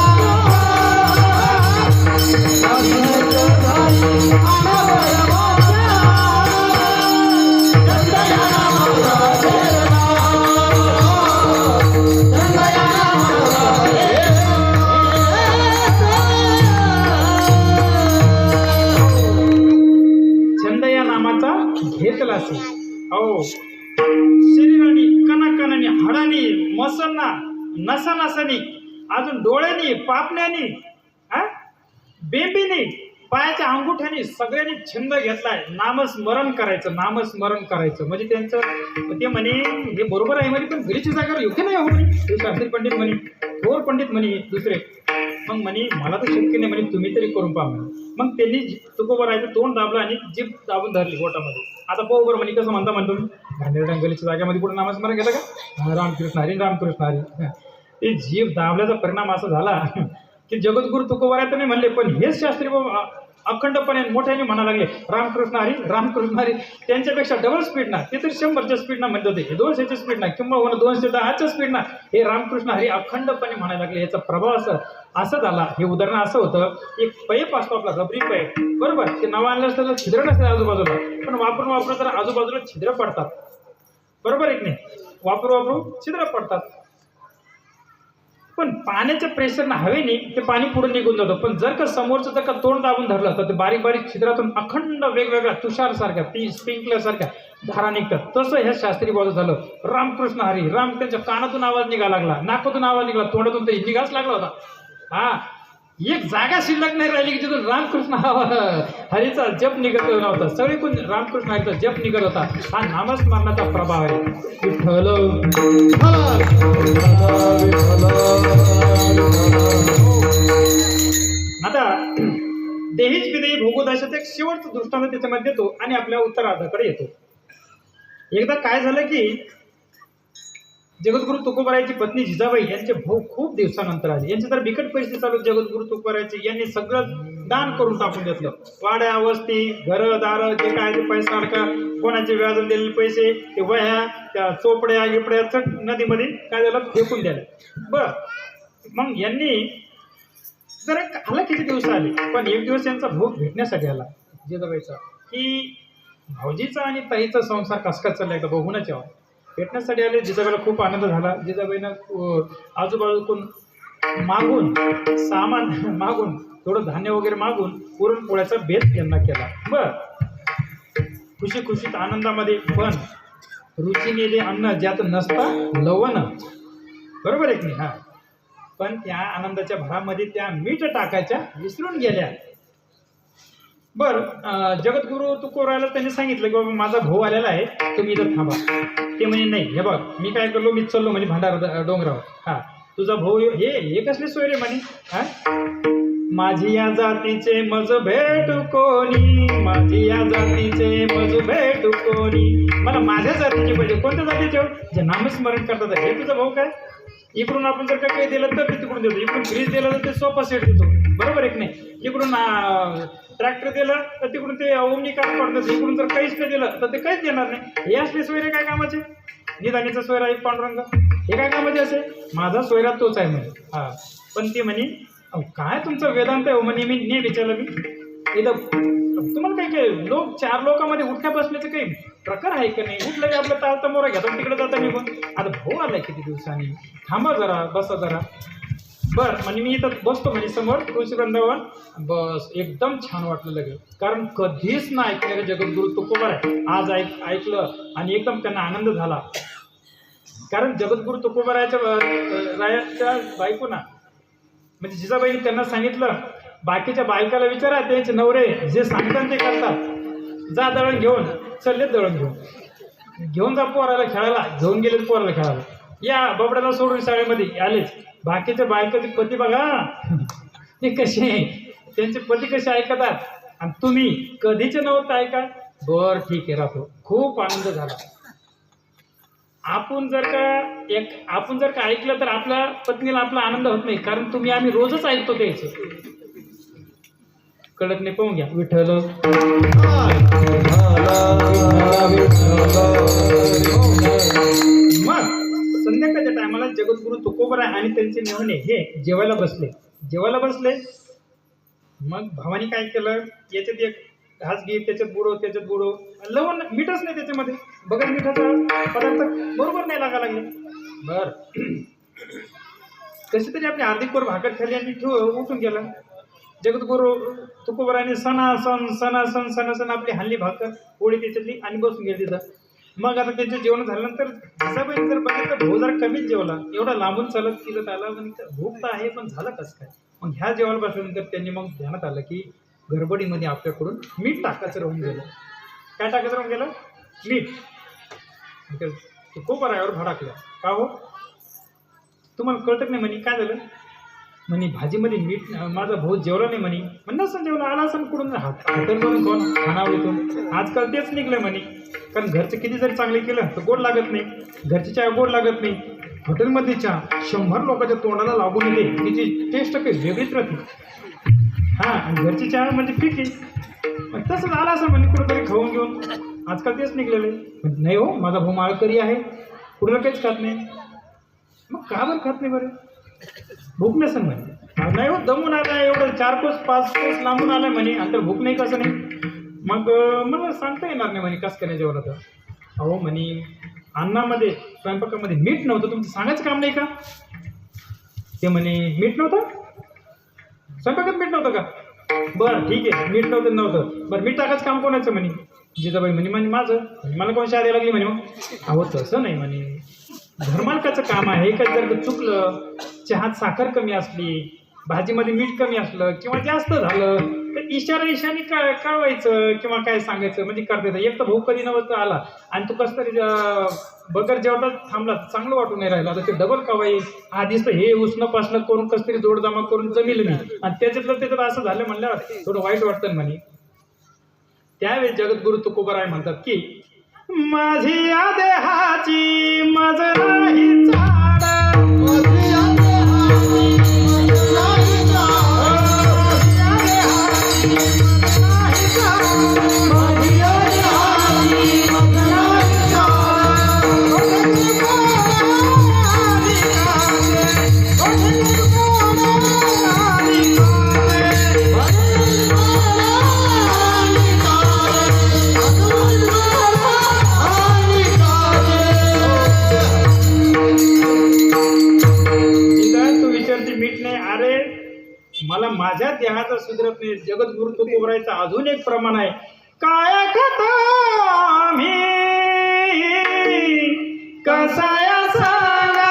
माझी मज झाली अनवर वाचा, संतया नामाचा घेतला, संतया नामाचा घेतला. छंद या नामाचा घेतला असे. अहो, शरीराने, कणाकणाने, हाडानी, मसलना, नसानसानी, अजून डोळ्यानी, पापण्यानी, बेंबीनी, पायाच्या अंगुठ्याने सगळ्यांनी छंद घेतलाय नामस्मरण करायचं, नामस्मरण करायचं. म्हणजे त्यांचं ते म्हणे हे बरोबर आहे म्हणे, पण घरीच्या जागेवर योग्य नाही हो म्हणे. ते शास्त्री पंडित म्हणे, थोर पंडित म्हणे दुसरे. मग म्हणे मला तर शक्य नाही म्हणे, तुम्ही तरी करून पहा म्हणे. मग त्यांनी तुकोबारायचं तोंड दाबलं आणि जीभ दाबून धरली बोटामध्ये. आता पाहू बरं म्हणे कसं म्हणतो घाणेरड्या गलीच्या जागेमध्ये कुठं नामस्मरण घेतं का, रामकृष्ण हरी, रामकृष्ण हरी. ते जीभ दाबल्याचा परिणाम असा झाला की जगद्गुरु तुकोबाराय तर नाही म्हणले, पण हेच शास्त्री बाबा अखंडपणे मोठ्याने म्हणा लागले रामकृष्ण हरी, रामकृष्ण हरी. त्यांच्यापेक्षा डबल स्पीड ना, ते तर 100च्या स्पीड ना म्हणत होते, 200च्या स्पीड ना, किंवा 210च्या स्पीड ना हे रामकृष्ण हरी अखंडपणे म्हणायला लागले. याचा प्रभाव असं झाला. हे उदाहरण असं होतं, एक पैप असतो आपला, रबरी पैप, बरोबर, ते नवा आणलं असतं तर छिद्र नसतं आजूबाजूला, पण वापरून तर आजूबाजूला छिद्र पडतात, बरोबर एक नाही, वापरून छिद्र पडतात. पण पाण्याच्या प्रेशरनं हवेने ते पाणी पुढे निघून जातं. पण जर का समोरचं जर का तोंड दाबून धरलं तर ते बारीक बारीक छिद्रातून अखंड वेगवेगळ्या तुषारसारख्या, ती स्प्रिंकलरसारख्या धारा निघतात. तसं ह्या शास्त्री बाजू झालं. रामकृष्ण हरी, राम त्यांच्या कानातून आवाज निघायला लागला, नाकातून आवाज निघाला, तोंडातून तर निघाच लागला होता. हा, एक जागा शिल्लक नाही राहिली की तिथून रामकृष्ण हरीचा जप निघत नव्हता, सगळीकडून रामकृष्ण हरीचा जप निघत होता. हा नामस्मरणाचा प्रभाव आहे. विठ्ठल आता देहीच विदेही भोगोदाशाचा एक शेवटचा दृष्टांत त्याच्यामध्ये देतो आणि आपल्या उत्तरार्धाकडे येतो. एकदा काय झालं की जगद्गुरु तुकोबारायची पत्नी जिजाबाई यांचे भाऊ खूप दिवसानंतर आले. यांची तर बिकट परिस्थिती चालू. जगद्गुरु तुकोबारायची यांनी सगळं दान करून टाकून घेतलं. वाड्या, वस्ती, घरं, दारं, जे काय ते पैसा अडका, कोणाचे व्याजून दिलेले पैसे, ते वह्या, त्या चोपड्या गिपड्या चट नदीमध्ये काय झालं फेकून द्यायला. बरं, मग यांनी जरा आला किती दिवस आले, पण एक दिवस यांचा भाऊ भेटण्यासाठी आला जिजाबाईचा, की भाऊजीचा आणि ताईचा संसार कसा काय चालला एकदा बघूनच यावं. भेटण्यासाठी आले. जिजाबाईला खूप आनंद झाला. जिजाबाईनं आजूबाजूकडून मागून, सामान मागून, थोडं धान्य वगैरे मागून पुरणपोळ्याचा बेत त्यांना केला. बर, खुशी खुशीत आनंदामध्ये, पण रुचीने दे अन्न ज्यात नसता लवण, बरोबर आहे की नाही. हा, पण त्या आनंदाच्या भरामध्ये त्या मीठ टाकायच्या विसरून गेल्या. बरं, जगद्गुरु तुकोबारायला त्यांनी सांगितलं की बाबा माझा भाऊ आलेला आहे, तुम्ही इथं थांबा. ते म्हणे नाही, हे बघ मी काय करलो, मी चाललो म्हणजे भांडार डोंगरावर. हा, तुझा भाऊ हे कसले सोय रे म्हणे. हा, माझी या जातीचे मज भेटू कोणी, माझी या जातीचे मज भेटू कोणी. मला माझ्या जातीचे पाहिजे. कोणत्या जातीचे? जे नामस्मरण करतात. हे तुझा भाऊ काय? इकडून आपण जर का काही दिलं तर ते तिकडून देतो, इकडून फ्रीज दिलं तर ते सोफा सेट देतो, बरोबर आहे की नाही. इकडून ट्रॅक्टर दिलं तर तिकडून ते ओमनी कार पडतं, इकडून जर काहीच नाही दिलं तर ते काहीच देणार नाही. हे असले सोयरे काय कामाचे? निदानीचा सोयरा एक पांडुरंग, हे काय कामाचे असे? माझा सोयरा तोच आहे म्हणे. हा, पण ते म्हणे काय तुमचं वेदांत आहे म्हणे. मी नाही विचारलं, मी इथं तुम्हाला काही काही लोक, 4 लोकांमध्ये उठण्या बसण्याचे काही प्रकार आहे का नाही? उठलं की आपलं तालता मोरा घेतात, तिकडे जाता निघून. आता भाऊ आलाय किती दिवसांनी, थांबा जरा, बसा जरा. बर म्हणजे मी इथं बसतो म्हणजे समोर तुळशी वृंदावन बस एकदम छान वाटलं लगेच. कारण कधीच ना ऐकणारे जगद्गुरु तुकोबार आहे. आज ऐकलं आणि एकदम त्यांना आनंद झाला. कारण जगद्गुरु तुकोबाराच्या बायको ना म्हणजे जिजाबाईने त्यांना सांगितलं बाकीच्या बायकाला विचारा त्यांचे नवरे जे सांगतात ते करतात. जा दळण घेऊन चालले दळण घेऊन जा पोराला खेळायला. घेऊन गेले पोराला खेळायला. या बबड्याला सोडून शाळेमध्ये आलेच. बाकीच्या बायकाचे पती बघा ते कसे त्यांचे पती कसे ऐकतात आणि तुम्ही कधीचे नव्हतं ऐका. बर ठीक आहे राहतो. खूप आनंद झाला. आपण जर का ऐकलं तर आपल्या पत्नीला आपला आनंद होत नाही. कारण तुम्ही आम्ही रोजच ऐकतो त्याचं. कळत नाही पाहून घ्या. विठ्ठल मग संध्याकाळच्या टायमाला जगद्गुरु तुकोबार आणि त्यांचे मेहणे हे जेवायला बसले. मग भावानी काय केलं याच्यात एक घास घे त्याच्यात बुडो लवण मीठच नाही त्याच्यामध्ये. बघा मिठाचा पदार्थ बरोबर नाही लागा लागले. बर कशी तरी आपली अर्धी भाकर खाली आणि उठून गेला. जगद्गुरु तुकोबाराने सणासण आपली हल्ली भाकर पोळी त्याच्यातली आणि बसून गेली तिथं. मग आता त्याचं जेवण झाल्यानंतर जिजाबाईने जर बघितलं भाऊ जरा कमीच जेवला. एवढा लांबून चालत आला म्हणजे भूक तर आहे पण झालं कसं काय. मग ह्या जेवायला बसल्यानंतर त्यांनी मग ध्यानात आलं की गडबडीमध्ये आपल्याकडून मीठ टाकायचं राहून गेलं. काय टाकायचं राहून गेलं? मीठ. तुकोबारावर भडाकलं. का हो तुम्हाला कळत नाही म्हणे काय झालं म्हणे भाजीमध्ये मीठ माझा भाऊ जेवला नाही म्हणे. नसं जेवला आला असं कुठून हॉटेलवरून कोण खानावळीतून आजकाल तेच निघलं म्हणे. कारण घरचं किती जरी चांगले केलं तर गोड लागत नाही. घरची चहा गोड लागत नाही. हॉटेलमध्ये चहा 100 लोकांच्या तोंडाला लागून येते. तिची टेस्ट काही वेगळीच राहते. हां आणि घरची चहा म्हणजे फिकी. मग तसंच आला असं म्हणे कुठंतरी खाऊन घेऊन. आजकाल तेच निघलेलं आहे. नाही हो माझा भाऊ माळकरी आहे कुठलं काहीच खात नाही. मग का बरं खात नाही बरं? भूक नसेल म्हणे. नाही हो दमून आला एवढं 4-5 कोस लांबून आलाय म्हणे आणि तर भूक नाही कसं नाही. मग मला सांगता येणार नाही म्हणे कसं काय नाही जेवला तर. अहो म्हणे अन्नामध्ये स्वयंपाकामध्ये मीठ नव्हतं. तुमचं सांगायचं काम नाही का? ते म्हणे मीठ नव्हतं स्वयंपाकात मीठ नव्हतं का? बरं ठीक आहे मीठ नव्हतं बरं मीठ टाकायचं काम कोणाचं म्हणे? जिजाबाई म्हणे माझं. मला कोण शाळा लागली म्हणे. मग अहो तसं नाही म्हणे घरमालकाचं काम आहे. का जर चुकलं चहात साखर कमी असली भाजीमध्ये मीठ कमी असलं किंवा जास्त झालं तर इशाऱ्याने कळवायचं किंवा काय सांगायचं म्हणजे करता येतं. एक तर भाऊ कधी नव्हतं आला आणि तू कसं तरी बगर जेवढा थांबला चांगलं वाटून नाही राहिलं. आता ते डबल कवाई आधीच तर हे उष्ण पासणं करून कसं तरी जोडजमा करून जमिलं नाही आणि त्याच्यात असं झालं म्हणल्यावर थोडं वाईट वाटतं म्हणे. त्यावेळेस जगद्गुरु तुकोबाराय म्हणतात की माझी या देहाची मज नाही झाड. मला माझ्या देहाचा सुधरत नाही. जगद्गुरु तुकोबारायचं अजून एक प्रमाण आहे. काय खाता मी कसाया सांगा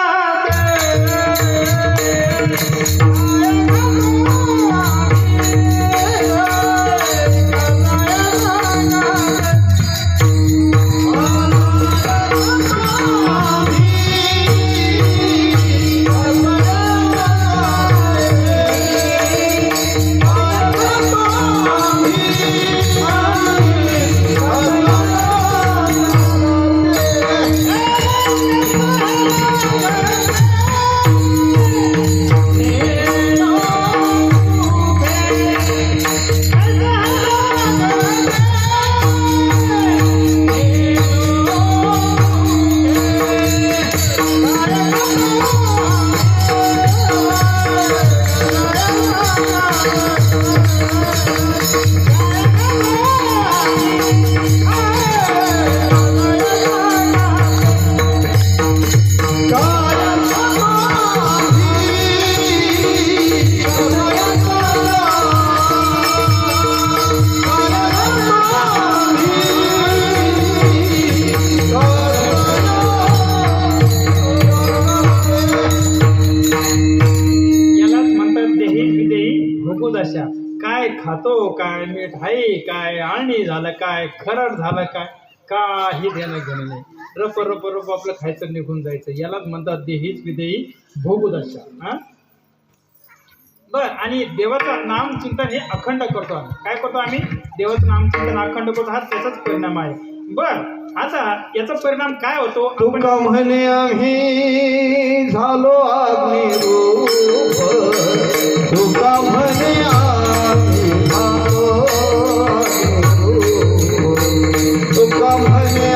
दशा. काय खातो, काय मिठाई, काय आळणी झालं, काय खरड झालं, काय काही देणं घेणं नाही. रप रप रप आपलं खायचं निघून जायचं. यालाच म्हणतात देहीच विदेही भोगदशा. हा बर. आणि देवाचं नामचिंतन हे अखंड करतो आम्ही. काय करतो आम्ही? देवाचं नामचिंतन अखंड करतो. हा त्याचाच परिणाम आहे. बर. आता याचा परिणाम काय होतो? तुका म्हणे आम्ही झालो अग्निरूप, तुका म्हणे आम्ही झालो अग्निरूप, तुका म्हणे